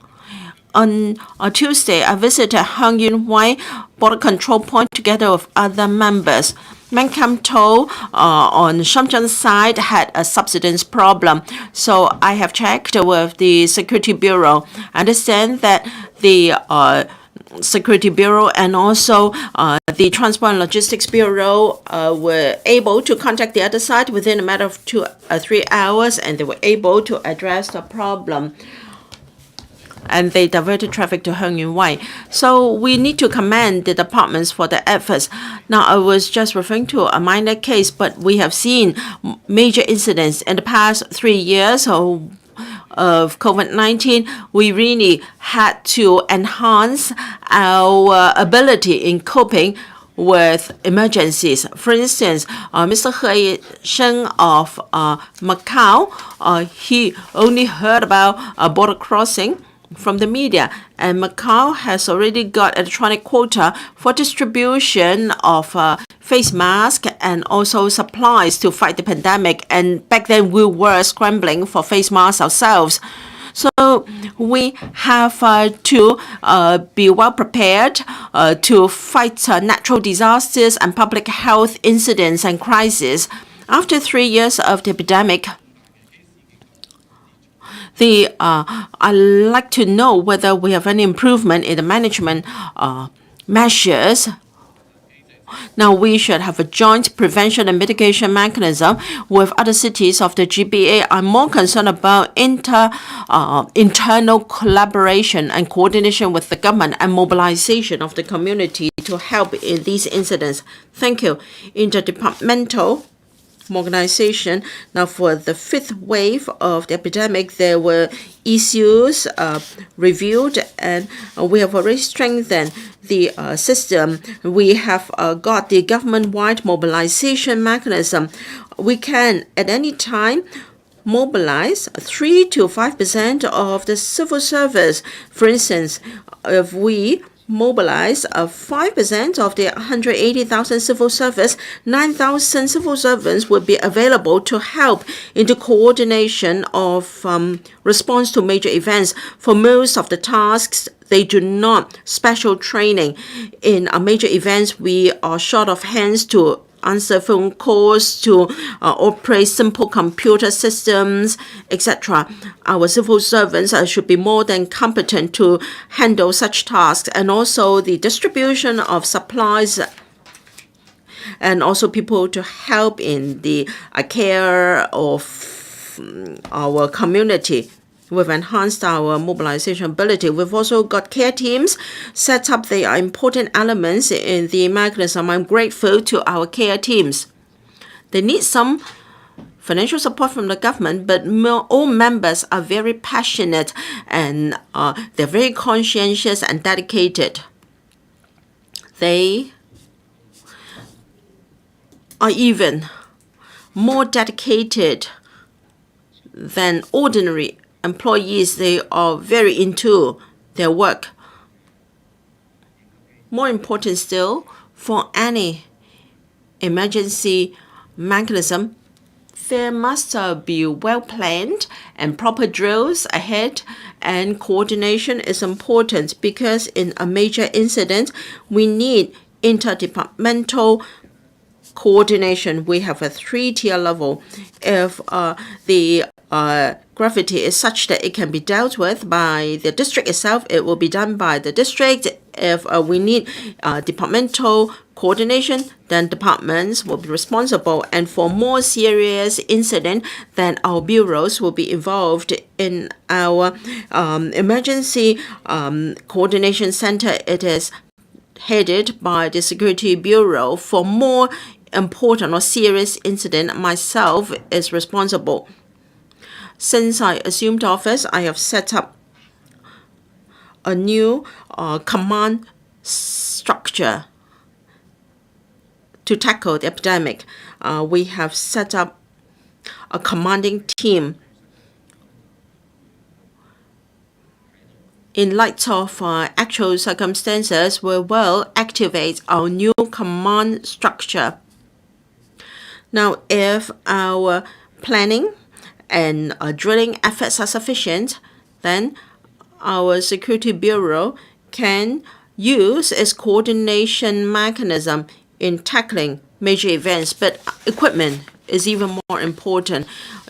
on Tuesday, I visited Hung Yun Wai border control point together with other members. Man Kam To on Shamjang side had a subsidence problem, so I have checked with the Security Bureau. I understand that the Security Bureau and also the Transport and Logistics Bureau were able to contact the other side within a matter of 2 or 3 hours, and they were able to address the problem. And they diverted traffic to Hung Yun Wai. So we need to commend the departments for their efforts. Now, I was just referring to a minor case, but we have seen major incidents in the past 3 years of COVID-19. We really had to enhance our ability in coping with emergencies. For instance, Mr. He Sheng of Macau, he only heard about a border crossing from the media, and Macau has already got electronic quota for distribution of face masks and also supplies to fight the pandemic. And back then we were scrambling for face masks ourselves. So we have to be well prepared to fight natural disasters and public health incidents and crises. After 3 years of the epidemic, I'd like to know whether we have any improvement in the management measures. Now, we should have a joint prevention and mitigation mechanism with other cities of the GBA. I'm more concerned about internal collaboration and coordination with the government and mobilization of the community to help in these incidents. Thank you. Interdepartmental organization. Now, for the fifth wave of the epidemic, there were issues reviewed, and we have already strengthened the system. We have got the government-wide mobilization mechanism. We can, at any time, mobilize 3 to 5% of the civil service. For instance, if we mobilize 5% of the 180,000 civil service, 9,000 civil servants will be available to help in the coordination of response to major events. For most of the tasks, they do not special training. In major events, we are short of hands to answer phone calls, to operate simple computer systems, etc. Our civil servants should be more than competent to handle such tasks, and also the distribution of supplies, and also people to help in the care of our community. We've enhanced our mobilization ability. We've also got care teams set up. They are important elements in the mechanism. I'm grateful to our care teams. They need some financial support from the government, but all members are very passionate, and they're very conscientious and dedicated. They are even more dedicated than ordinary employees. They are very into their work. More important still, for any emergency mechanism, there must be well planned and proper drills ahead, and coordination is important because in a major incident, we need interdepartmental coordination. We have a 3-tier level. If the gravity is such that it can be dealt with by the district itself, it will be done by the district. If we need departmental coordination, then departments will be responsible. And for more serious incident, then our bureaus will be involved in our emergency coordination center. It is headed by the Security Bureau. For more important or serious incident, myself is responsible. Since I assumed office, I have set up a new command structure to tackle the epidemic. We have set up a commanding team. In light of actual circumstances, we will activate our new command structure. Now, if our planning and drilling efforts are sufficient, then our Security Bureau can use its coordination mechanism in tackling major events. But equipment is even more important.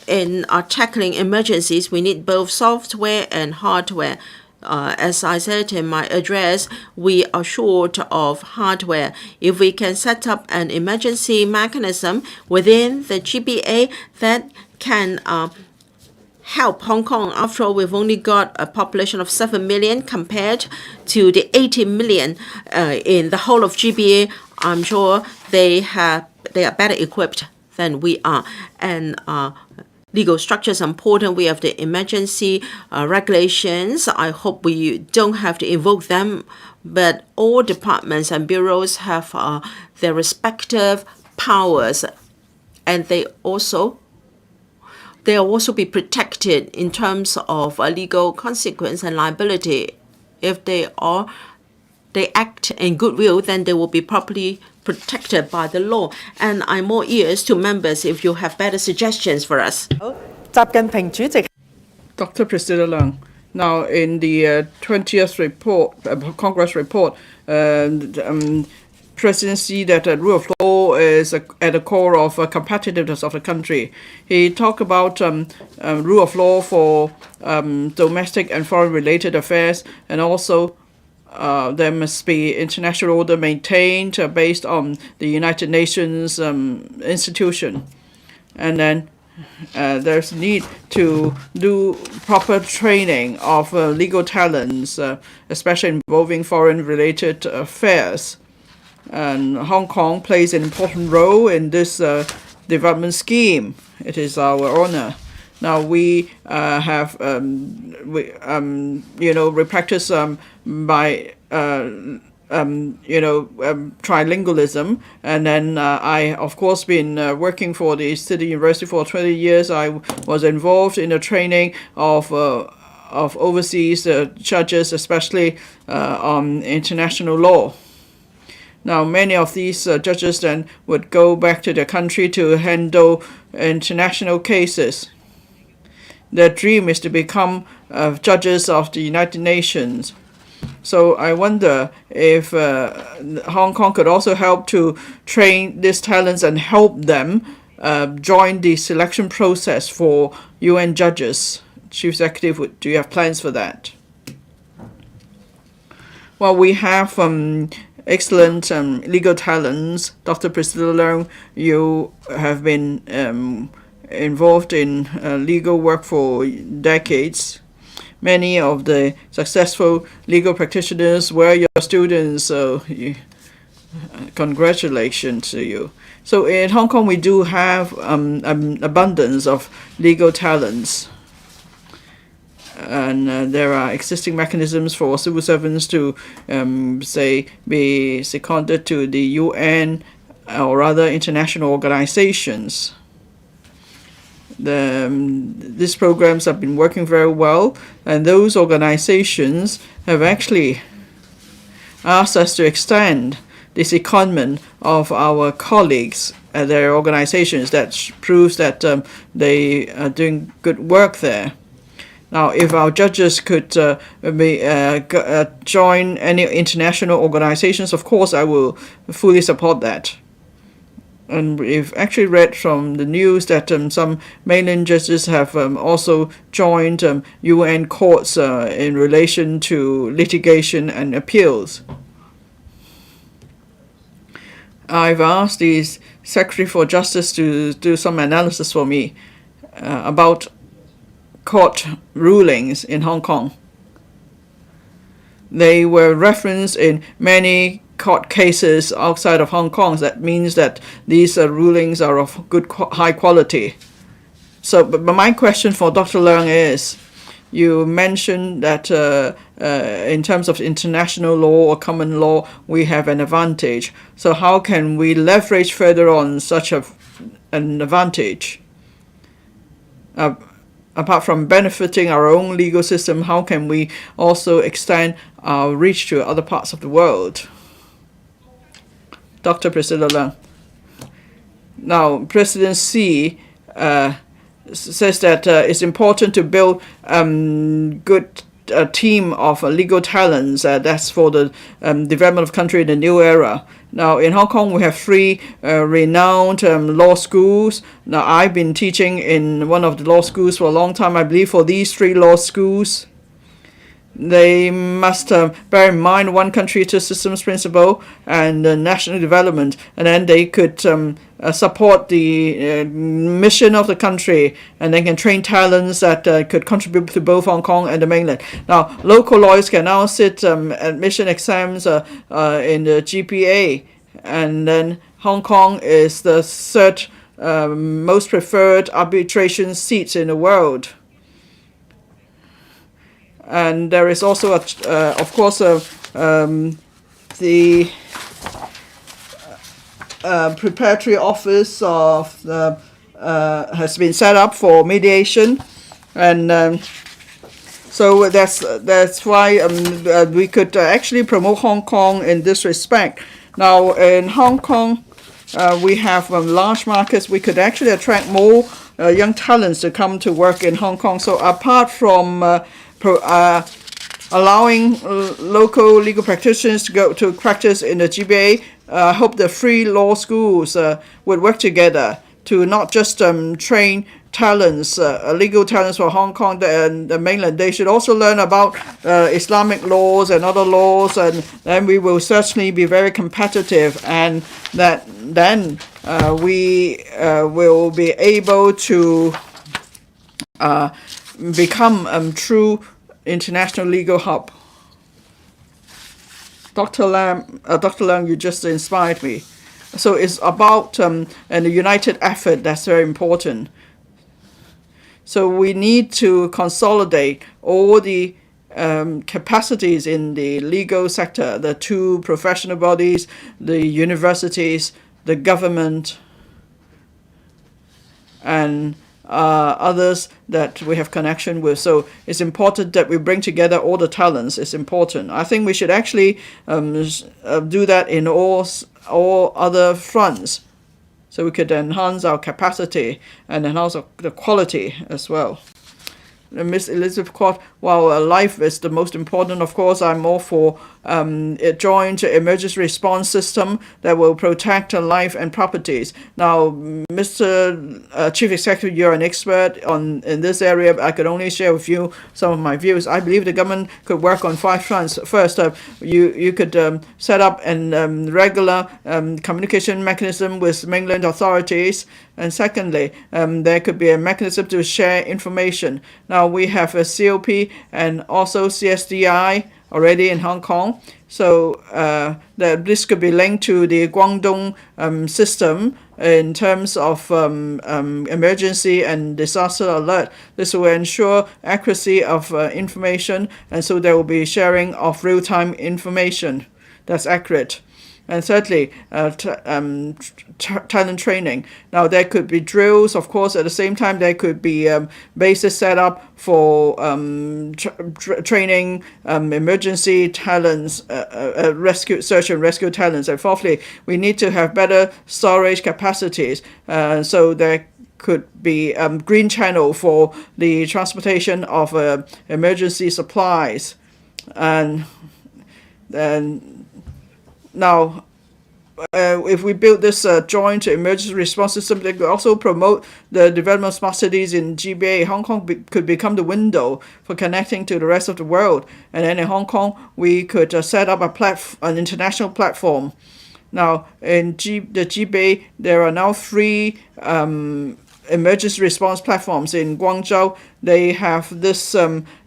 In tackling emergencies, we need both software and hardware. As I said in my address, we are short of hardware. If we can set up an emergency mechanism within the GBA that can help Hong Kong. After all, we've only got a population of 7 million compared to the 80 million in the whole of GBA. I'm sure they are better equipped than we are. And legal structure is important. We have the emergency regulations. I hope we don't have to invoke them, but all departments and bureaus have their respective powers, and they also be protected in terms of legal consequence and liability. If they act in goodwill, then they will be properly protected by the law. And I'm all ears to members if you have better suggestions for us. Dr. Priscilla Leung. Now, in the 20th report, Congress report, President see that the rule of law is at the core of competitiveness of the country. He talked about rule of law for domestic and foreign related affairs, and also there must be international order maintained based on the United Nations institution. And then there's need to do proper training of legal talents, especially involving foreign related affairs. And Hong Kong plays an important role in this development scheme. It is our honor. Now we have we practice by trilingualism, and then I of course been working for the City University for 20 years. I was involved in the training of overseas judges, especially on international law. Now, many of these judges then would go back to their country to handle international cases. Their dream is to become judges of the United Nations. So I wonder if Hong Kong could also help to train these talents and help them join the selection process for UN judges. Chief Executive, do you have plans for that? Well, we have excellent legal talents. Dr. Priscilla Leung, you have been involved in legal work for decades. Many of the successful legal practitioners were your students, so congratulations to you. So in Hong Kong, we do have an abundance of legal talents. And there are existing mechanisms for civil servants to, be seconded to the UN or other international organizations. These programs have been working very well, and those organizations have actually asked us to extend the secondment of our colleagues at their organizations. That proves that they are doing good work there. Now, if our judges could join any international organizations, of course, I will fully support that. And we've actually read from the news that some mainland judges have also joined UN courts in relation to litigation and appeals. I've asked the Secretary for Justice to do some analysis for me about court rulings in Hong Kong. They were referenced in many court cases outside of Hong Kong. That means that these rulings are of good high quality. So, but my question for Dr. Leung is, you mentioned that in terms of international law or common law, we have an advantage. So how can we leverage further on such an advantage? Apart from benefiting our own legal system, how can we also extend our reach to other parts of the world? Dr. Priscilla Leung. Now, President Xi says that it's important to build good team of legal talents. That's for the development of country in the new era. Now, in Hong Kong, we have 3 renowned law schools. Now, I've been teaching in one of the law schools for a long time. I believe for these 3 law schools, they must bear in mind one country, 2 systems principle and national development, and then they could support the mission of the country, and they can train talents that could contribute to both Hong Kong and the mainland. Now, local lawyers can now sit admission exams in the GPA, and then Hong Kong is the 3rd most preferred arbitration seats in the world. And there is also, of course, the preparatory office of has been set up for mediation, and so that's why we could actually promote Hong Kong in this respect. Now, in Hong Kong, we have large markets. We could actually attract more young talents to come to work in Hong Kong. So apart from allowing local legal practitioners to go to practice in the GBA, I hope the 3 law schools would work together to not just train talents, legal talents for Hong Kong and the mainland. They should also learn about Islamic laws and other laws, and then we will certainly be very competitive, and that then we will be able to become true international legal hub. Dr. Lam, you just inspired me. So it's about a united effort that's very important. So we need to consolidate all the capacities in the legal sector, the two professional bodies, the universities, the government, and others that we have connection with. So it's important that we bring together all the talents. It's important. I think we should actually do that in all other fronts, so we could enhance our capacity and enhance the quality as well. Miss Elizabeth Court, while life is the most important, of course, I'm all for a joint emergency response system that will protect life and properties. Now, Mr. Chief Executive, you're an expert in this area. I could only share with you some of my views. I believe the government could work on 5 fronts. First, you could set up a regular communication mechanism with mainland authorities. And secondly, there could be a mechanism to share information. Now, we have a COP and also CSDI already in Hong Kong. So this could be linked to the Guangdong system in terms of emergency and disaster alert. This will ensure accuracy of information, and so there will be sharing of real-time information that's accurate. And thirdly, talent training. Now, there could be drills, of course. At the same time, there could be bases set up for training emergency talents, search and rescue talents. And fourthly, we need to have better storage capacities. So there could be green channel for the transportation of emergency supplies. And now, if we build this joint emergency response system, they could also promote the development of smart cities in GBA. Hong Kong could become the window for connecting to the rest of the world. And then in Hong Kong, we could set up an international platform. Now, in the GBA, there are now 3 emergency response platforms. In Guangzhou, they have this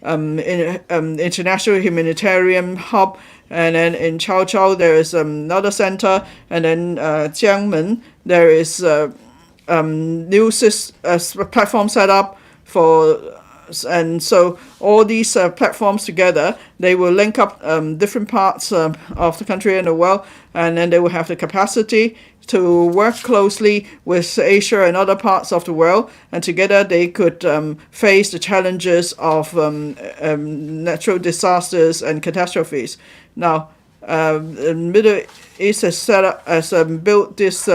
international humanitarian hub. And then in Chao Chao, there is another center. And then Jiangmen, there is new platform set up for. And so all these platforms together, they will link up different parts of the country and the world. And then they will have the capacity to work closely with Asia and other parts of the world, and together they could face the challenges of natural disasters and catastrophes. Now, the Middle East has built this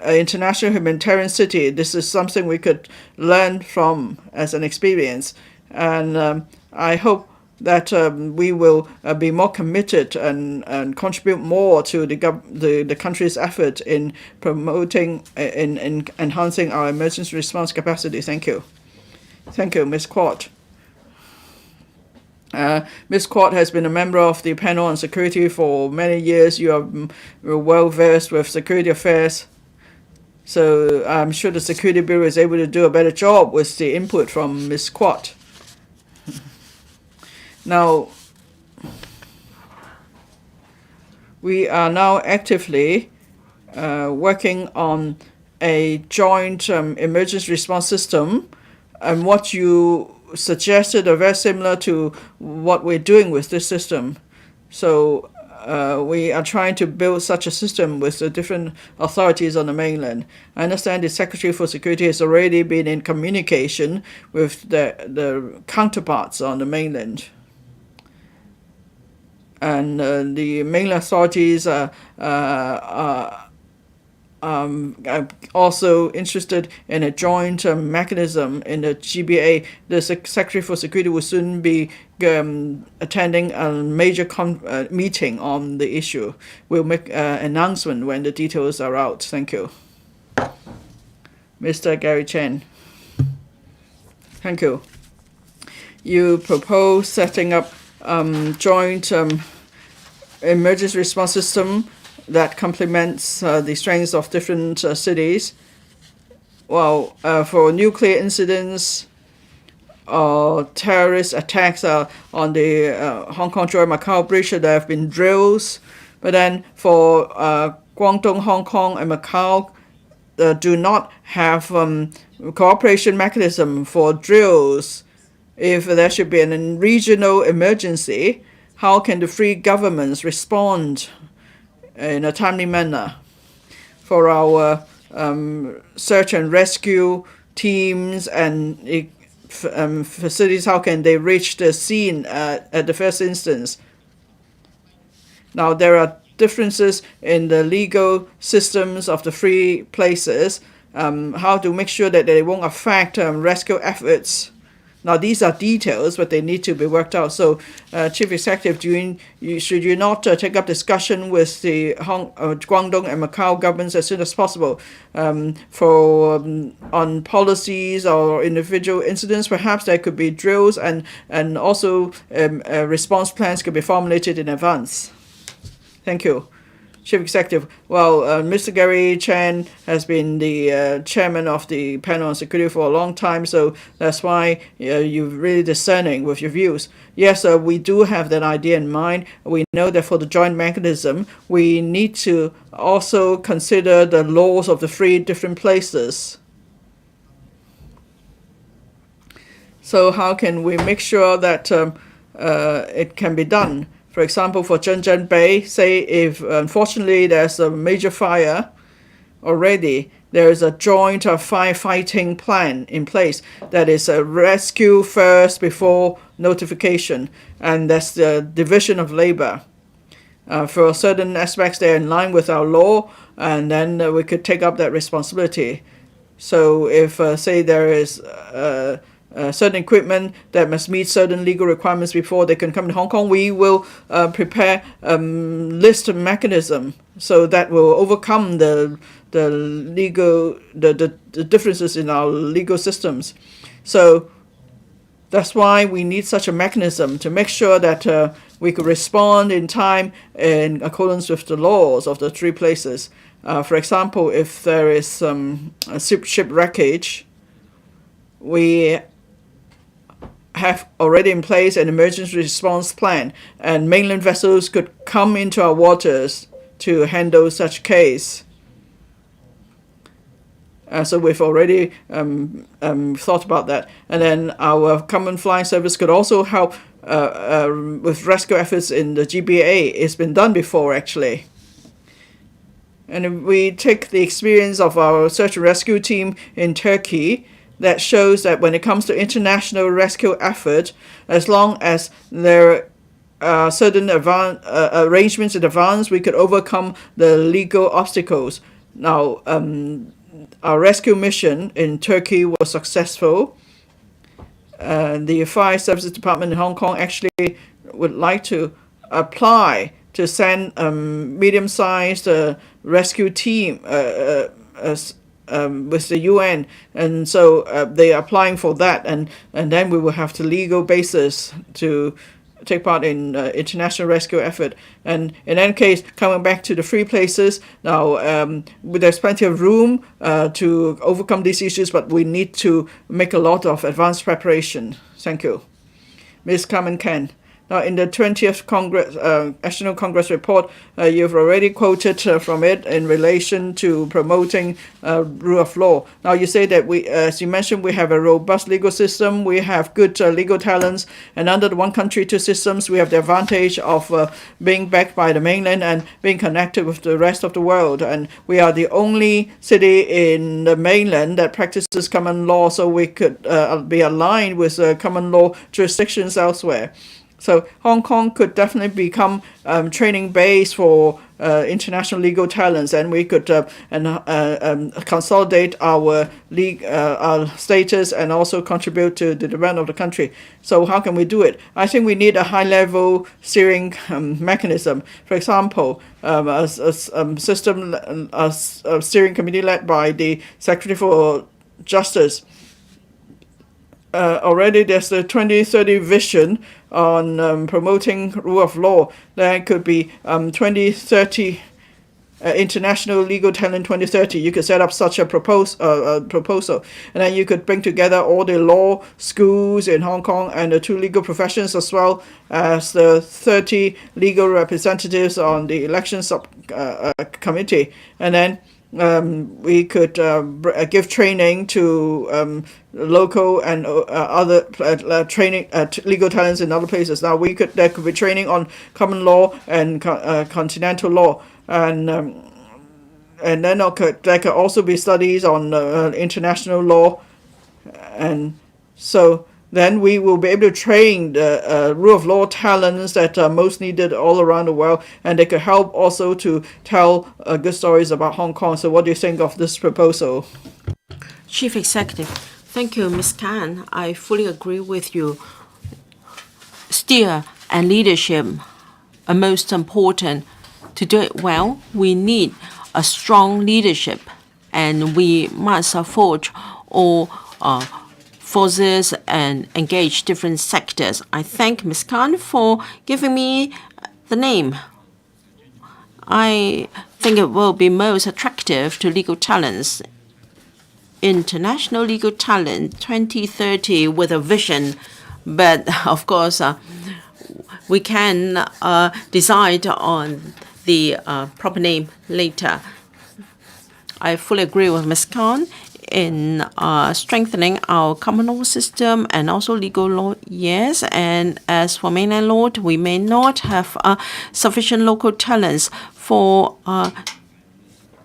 international humanitarian city. This is something we could learn from as an experience, and I hope that we will be more committed and contribute more to the country's effort in promoting in enhancing our emergency response capacity. Thank you. Thank you, Ms. Quat. Ms. Quat has been a member of the panel on security for many years. You are well versed with security affairs. So I'm sure the Security Bureau is able to do a better job with the input from Ms. Quat. Now, we are now actively working on a joint emergency response system, and what you suggested are very similar to what we're doing with this system. So we are trying to build such a system with the different authorities on the mainland. I understand the Secretary for Security has already been in communication with the counterparts on the mainland. And the mainland authorities are also interested in a joint mechanism in the GBA. The Secretary for Security will soon be attending a major meeting on the issue. We'll make an announcement when the details are out. Thank you. Mr. Gary Chen. Thank you. You propose setting up joint emergency response system that complements the strengths of different cities. Well, for nuclear incidents or terrorist attacks on the Hong Kong-Macau Bridge, there have been drills. But then for Guangdong, Hong Kong, and Macau do not have cooperation mechanism for drills, if there should be a regional emergency, how can the three governments respond in a timely manner? For our search and rescue teams and facilities, how can they reach the scene at the first instance? Now, there are differences in the legal systems of the three places, how to make sure that they won't affect rescue efforts. Now, these are details, but they need to be worked out. So, Chief Executive, should you not take up discussion with the Guangdong and Macau governments as soon as possible on policies or individual incidents? Perhaps there could be drills and also response plans could be formulated in advance. Thank you. Chief Executive, well, Mr. Gary Chan has been the chairman of the panel on security for a long time, so that's why you're really discerning with your views. Yes, we do have that idea in mind. We know that for the joint mechanism, we need to also consider the laws of the three different places. So how can we make sure that it can be done? For example, for Zhenjiang Bay, say if unfortunately there's a major fire already, there is a joint firefighting plan in place that is a rescue first before notification, and that's the division of labor. For certain aspects, they're in line with our law, and then we could take up that responsibility. So if, say, there is certain equipment that must meet certain legal requirements before they can come to Hong Kong, we will prepare list mechanism so that will overcome the differences in our legal systems. So that's why we need such a mechanism to make sure that we could respond in time in accordance with the laws of the three places. For example, if there is a ship wreckage, we have already in place an emergency response plan, and mainland vessels could come into our waters to handle such case. So we've already thought about that. And then our common flying service could also help with rescue efforts in the GBA. It's been done before, actually. And if we take the experience of our search and rescue team in Turkey, that shows that when it comes to international rescue effort, as long as there are certain arrangements in advance, we could overcome the legal obstacles. Now, our rescue mission in Turkey was successful. The Fire Services Department in Hong Kong actually would like to apply to send medium-sized rescue team with the UN, and so they are applying for that, and then we will have the legal basis to take part in international rescue effort. And in any case, coming back to the three places, now there's plenty of room to overcome these issues, but we need to make a lot of advanced preparation. Thank you. Ms. Carmen Ken. Now, in the 20th Congress, National Congress report, you've already quoted from it in relation to promoting rule of law. Now, you say that we, as you mentioned, we have a robust legal system, we have good legal talents, and under the one country, two systems, we have the advantage of being backed by the mainland and being connected with the rest of the world. And we are the only city in the mainland that practices common law, so we could be aligned with common law jurisdictions elsewhere. So Hong Kong could definitely become training base for international legal talents, and we could consolidate our status and also contribute to the development of the country. So how can we do it? I think we need a high-level steering mechanism. For example, a steering committee led by the Secretary for Justice. Already there's the 2030 vision on promoting rule of law. There could be 2030 International Legal Talent 2030. You could set up such a proposal, and then you could bring together all the law schools in Hong Kong and the 2 legal professions, as well as the 30 legal representatives on the election committee, and then we could give training to local and other training legal talents in other places. Now there could be training on common law and continental law, and then there could also be studies on international law, and so then we will be able to train the rule of law talents that are most needed all around the world, and they could help also to tell good stories about Hong Kong. So what do you think of this proposal? Chief Executive, thank you, Ms. Khan. I fully agree with you. Steer and leadership are most important. To do it well, we need a strong leadership, and we must forge all forces and engage different sectors. I thank Ms. Khan for giving me the name. I think it will be most attractive to legal talents. International Legal Talent 2030 with a vision, but of course we can decide on the proper name later. I fully agree with Ms. Khan in strengthening our common law system and also legal law, yes. And as for mainland law, we may not have sufficient local talents for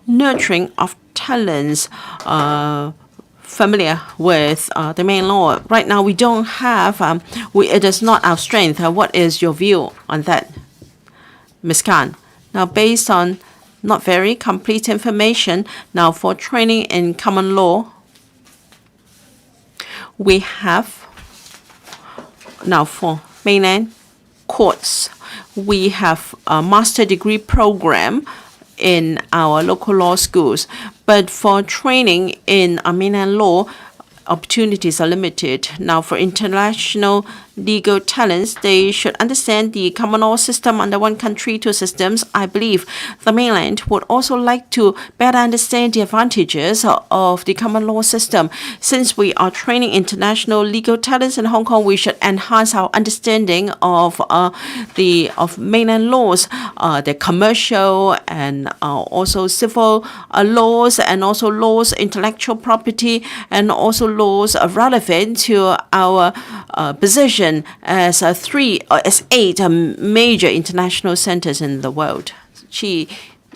nurturing of talents familiar with the main law. Right now, we don't have, it is not our strength. What is your view on that, Ms. Khan? Now, based on not very complete information, now for training in common law, we have, now for mainland courts, we have a master degree program in our local law schools. But for training in mainland law, opportunities are limited. Now, for international legal talents, they should understand the common law system under one country, 2 systems. I believe the mainland would also like to better understand the advantages of the common law system. Since we are training international legal talents in Hong Kong, we should enhance our understanding of mainland laws, the commercial and also civil laws, and also laws, intellectual property, and also laws relevant to our position as 8 major international centers in the world. Chief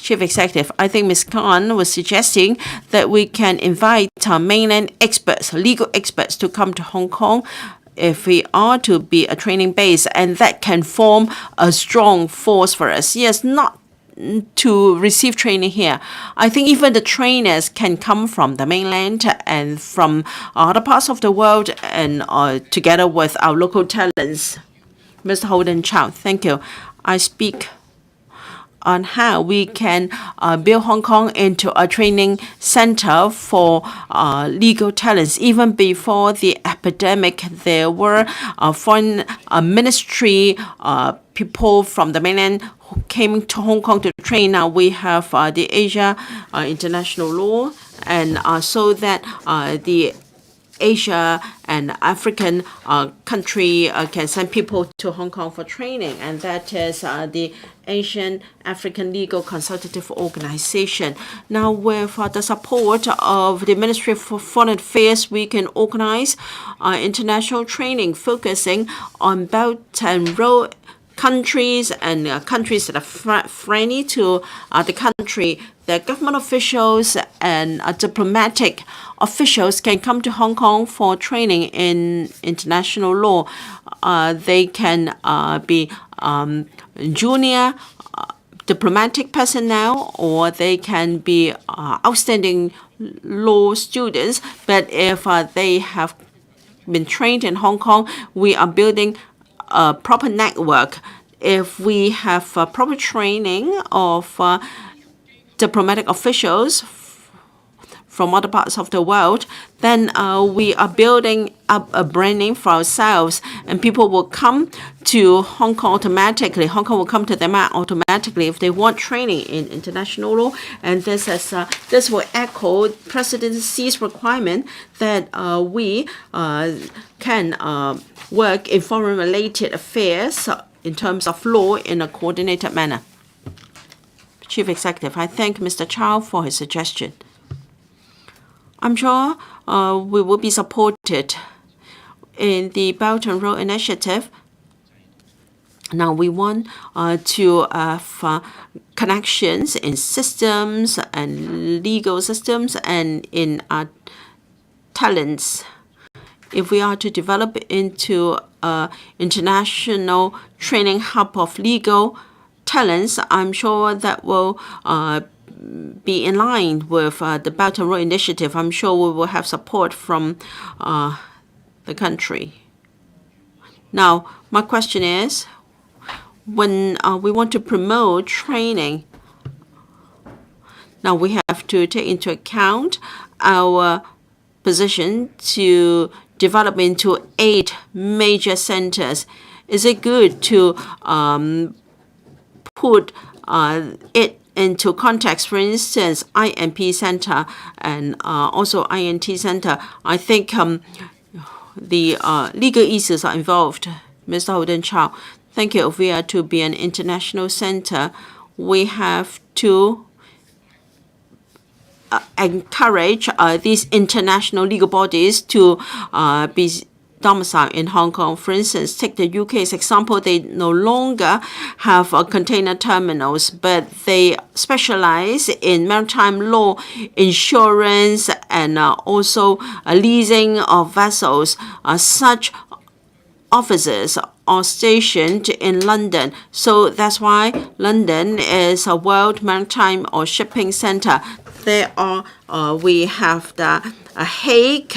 Executive, I think Ms. Khan was suggesting that we can invite mainland experts, legal experts, to come to Hong Kong if we are to be a training base, and that can form a strong force for us. Yes, not to receive training here. I think even the trainers can come from the mainland and from other parts of the world, and together with our local talents. Mr. Holden Chow, thank you. I speak on how we can build Hong Kong into a training center for legal talents. Even before the epidemic, there were foreign ministry people from the mainland who came to Hong Kong to train. Now we have the Asia international law, and so that the Asia and African country can send people to Hong Kong for training, and that is the Asian African Legal Consultative Organization. Now, with the support of the Ministry of Foreign Affairs, we can organize international training focusing on Belt and Road countries and countries that are friendly to the country. The government officials and diplomatic officials can come to Hong Kong for training in international law. They can be junior diplomatic personnel, or they can be outstanding law students. But if they have been trained in Hong Kong, we are building a proper network. If we have proper training of diplomatic officials from other parts of the world, then we are building up a brand name for ourselves, and people will come to Hong Kong automatically. Hong Kong will come to them automatically if they want training in international law, and this will echo President Xi's requirement that we can work in foreign-related affairs in terms of law in a coordinated manner. Chief Executive, I thank Mr. Chow for his suggestion. I'm sure we will be supported in the Belt and Road Initiative. Now we want to have connections in systems and legal systems and in talents. If we are to develop into an international training hub of legal talents, I'm sure that will be in line with the Belt and Road Initiative. I'm sure we will have support from the country. Now, my question is, when we want to promote training, now we have to take into account our position to develop into 8 major centers. Is it good to put it into context? For instance, IMP Center and also INT Center. I think the legal issues are involved. Mr. Holden Chow, thank you. If we are to be an international center, we have to encourage these international legal bodies to be domiciled in Hong Kong. For instance, take the UK's example. They no longer have container terminals, but they specialize in maritime law, insurance, and also leasing of vessels. Such offices are stationed in London. So that's why London is a world maritime or shipping center. There are, we have the Hague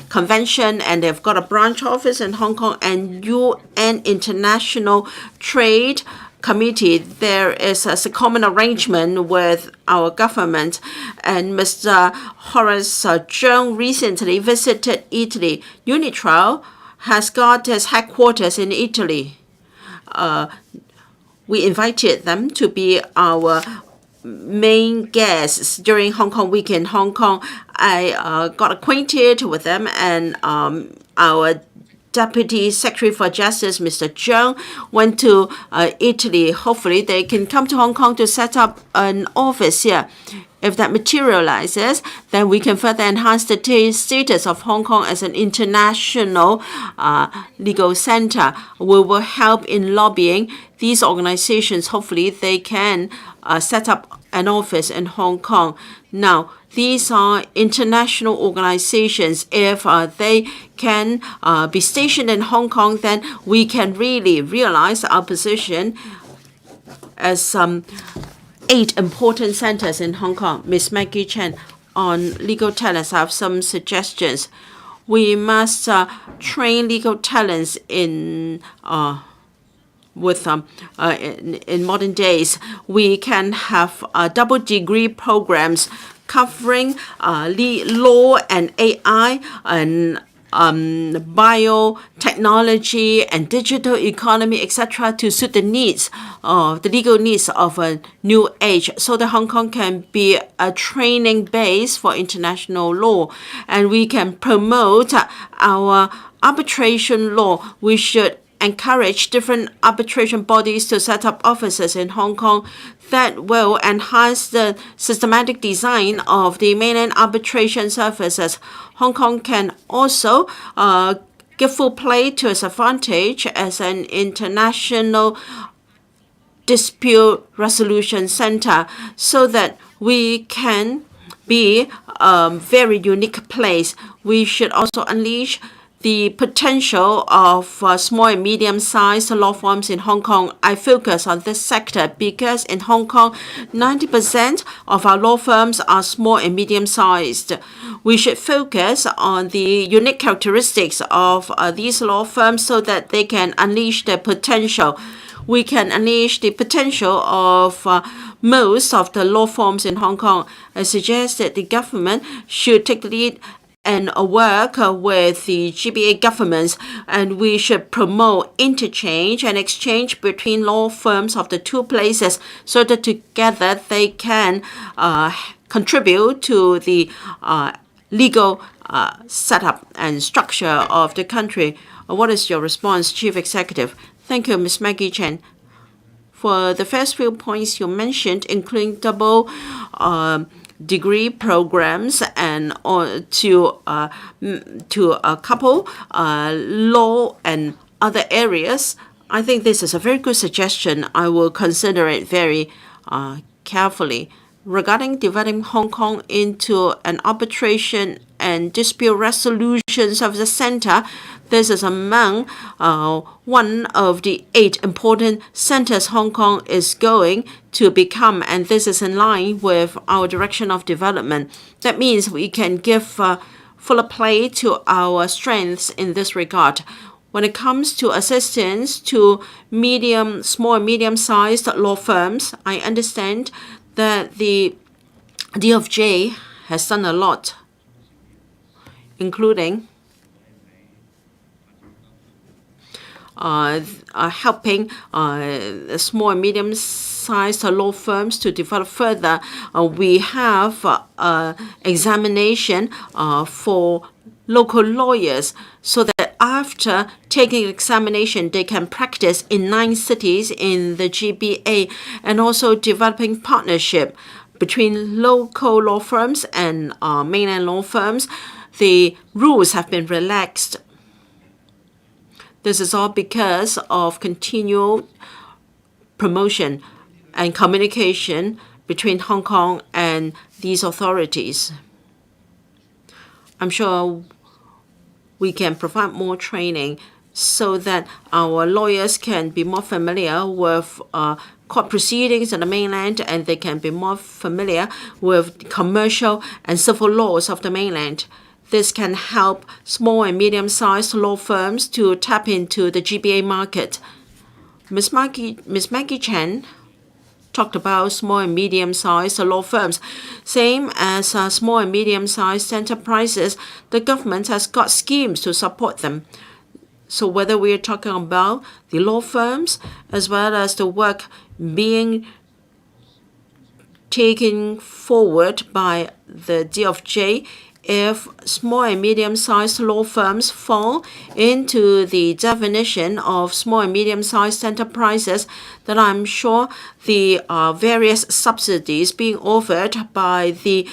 Convention, and they've got a branch office in Hong Kong, and UN International Trade Committee. There is a common arrangement with our government, and Mr. Horace Zheng recently visited Italy. Unitrol has got its headquarters in Italy. We invited them to be our main guests during Hong Kong Week in Hong Kong. I got acquainted with them, and our Deputy Secretary for Justice, Mr. Zheng, went to Italy. Hopefully, they can come to Hong Kong to set up an office here. If that materializes, then we can further enhance the status of Hong Kong as an international legal center. We will help in lobbying these organizations. Hopefully, they can set up an office in Hong Kong. Now, these are international organizations. If they can be stationed in Hong Kong, then we can really realize our position as 8 important centers in Hong Kong. Ms. Maggie Chen, on legal talents, I have some suggestions. We must train legal talents in modern days. We can have double degree programs covering law and AI and biotechnology and digital economy, etc., to suit the needs of the legal needs of a new age, so that Hong Kong can be a training base for international law, and we can promote our arbitration law. We should encourage different arbitration bodies to set up offices in Hong Kong that will enhance the systematic design of the mainland arbitration services. Hong Kong can also give full play to its advantage as an international dispute resolution center, so that we can be a very unique place. We should also unleash the potential of small and medium-sized law firms in Hong Kong. I focus on this sector because in Hong Kong, 90% of our law firms are small and medium-sized. We should focus on the unique characteristics of these law firms so that they can unleash their potential. we can unleash the potential of most of the law firms in Hong Kong. I suggest that the government should take the lead and work with the GBA governments, and we should promote interchange and exchange between law firms of the two places so that together they can contribute to the legal setup and structure of the country. What is your response, Chief Executive? Thank you, Ms. Maggie Chen. For the first few points you mentioned, including double degree programs and to couple law and other areas, I think this is a very good suggestion. I will consider it very carefully. Regarding developing Hong Kong into an arbitration and dispute resolution service center, this is among one of the 8 important centers Hong Kong is going to become, and this is in line with our direction of development. That means we can give fuller play to our strengths in this regard. When it comes to assistance to small and medium-sized law firms, I understand that the DFJ has done a lot, including helping small and medium-sized law firms to develop further. We have examination for local lawyers so that after taking examination, they can practice in 9 cities in the GBA, and also developing partnership between local law firms and mainland law firms. The rules have been relaxed. This is all because of continual promotion and communication between Hong Kong and these authorities. I'm sure we can provide more training so that our lawyers can be more familiar with court proceedings in the mainland, and they can be more familiar with commercial and civil laws of the mainland. This can help small and medium-sized law firms to tap into the GBA market. Ms. Maggie Chen talked about small and medium-sized law firms. Same as small and medium-sized enterprises, the government has got schemes to support them. So whether we are talking about the law firms as well as the work being taken forward by the DFJ, if small and medium-sized law firms fall into the definition of small and medium-sized enterprises, then I'm sure the various subsidies being offered by the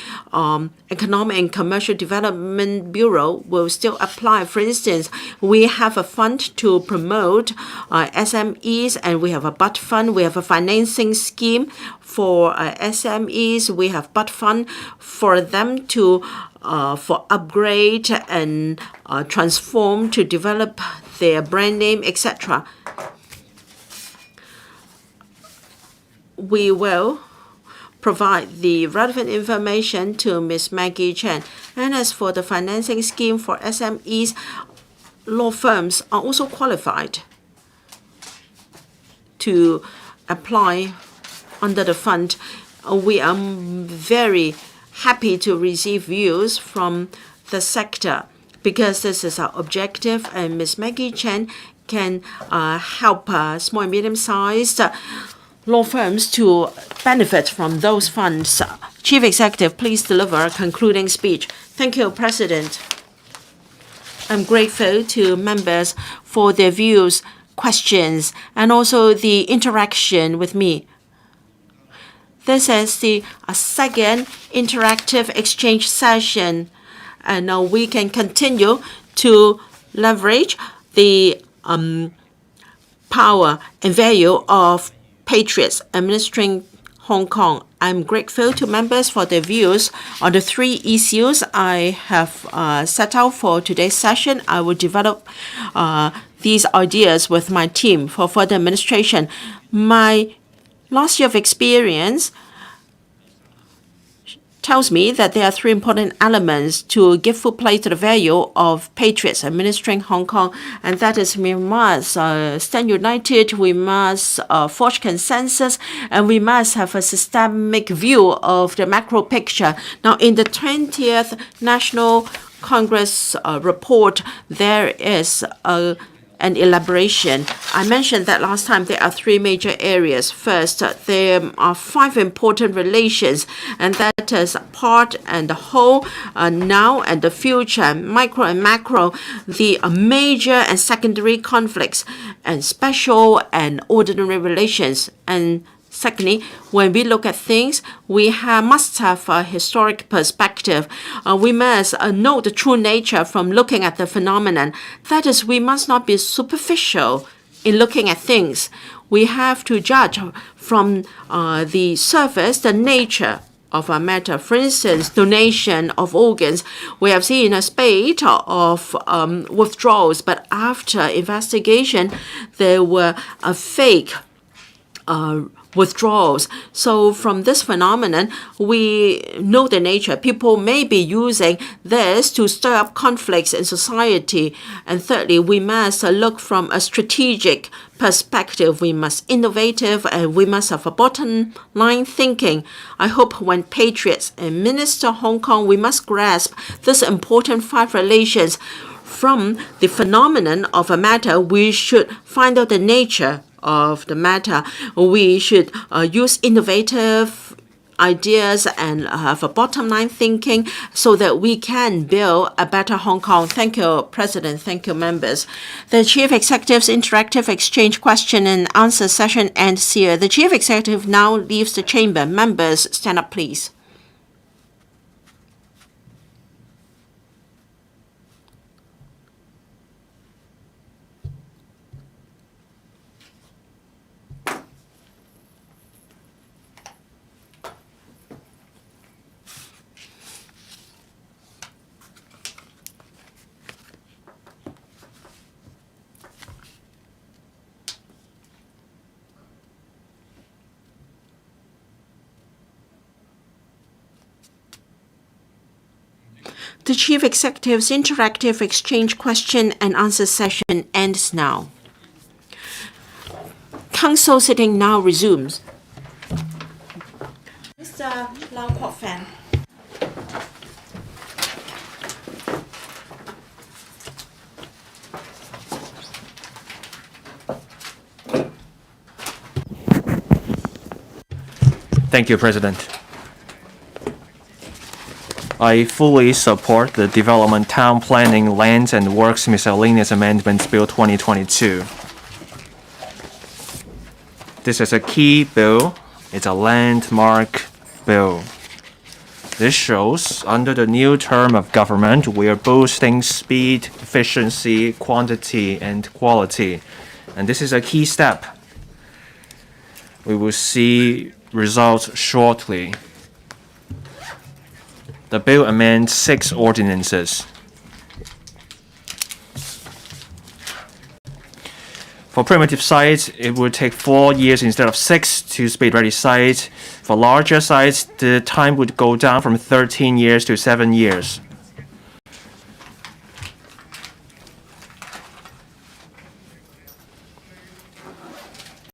Economic and Commercial Development Bureau will still apply. For instance, we have a fund to promote SMEs, and we have a bud fund. We have a financing scheme for SMEs. We have bud fund for them to for upgrade and transform to develop their brand name, etc. We will provide the relevant information to Ms. Maggie Chen. And as for the financing scheme for SMEs, law firms are also qualified to apply under the fund. We are very happy to receive views from the sector because this is our objective, and Ms. Maggie Chen can help small and medium-sized law firms to benefit from those funds. Chief Executive, please deliver a concluding speech. Thank you, President. I'm grateful to members for their views, questions, and also the interaction with me. This is the second interactive exchange session, and now we can continue to leverage the power and value of patriots administering Hong Kong. I'm grateful to members for their views on the 3 issues I have set out for today's session. I will develop these ideas with my team for further administration. My last year of experience tells me that there are three important elements to give full play to the value of patriots administering Hong Kong, and that is we must stand united, we must forge consensus, and we must have a systemic view of the macro picture. Now, in the 20th National Congress report, there is an elaboration. I mentioned that last time there are three major areas. First, there are five important relations, and that is part and the whole, now and the future, micro and macro, the major and secondary conflicts, and special and ordinary relations. And secondly, when we look at things, we must have a historic perspective. We must know the true nature from looking at the phenomenon. That is, we must not be superficial in looking at things. We have to judge from the surface the nature of a matter. For instance, donation of organs. We have seen a spate of withdrawals, but after investigation, there were a fake withdrawals. So from this phenomenon, we know the nature. People may be using this to stir up conflicts in society. And thirdly, we must look from a strategic perspective. We must innovative and we must have a bottom line thinking. I hope when patriots administer Hong Kong, we must grasp this important five relations. From the phenomenon of a matter, we should find out the nature of the matter. We should use innovative ideas and have a bottom line thinking so that we can build a better Hong Kong. Thank you, President. Thank you, members. The Chief Executive's interactive exchange question and answer session ends here. The Chief Executive now leaves the chamber. Members, stand up, please. The Chief Executive's interactive exchange question and answer session ends now. Council sitting now resumes. Mr. Lau Kok Fan. Thank you, President. I fully support the Development, Town Planning, Lands and Works Miscellaneous Amendments Bill 2022. This is a key bill. It's a landmark bill. This shows under the new term of government, we are boosting speed, efficiency, quantity, and quality. And this is a key step. We will see results shortly. The bill amends 6 ordinances. For primitive sites, it would take 4 years instead of 6 to speed-ready sites. For larger sites, the time would go down from 13 years to 7 years.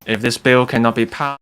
If this bill cannot be passed,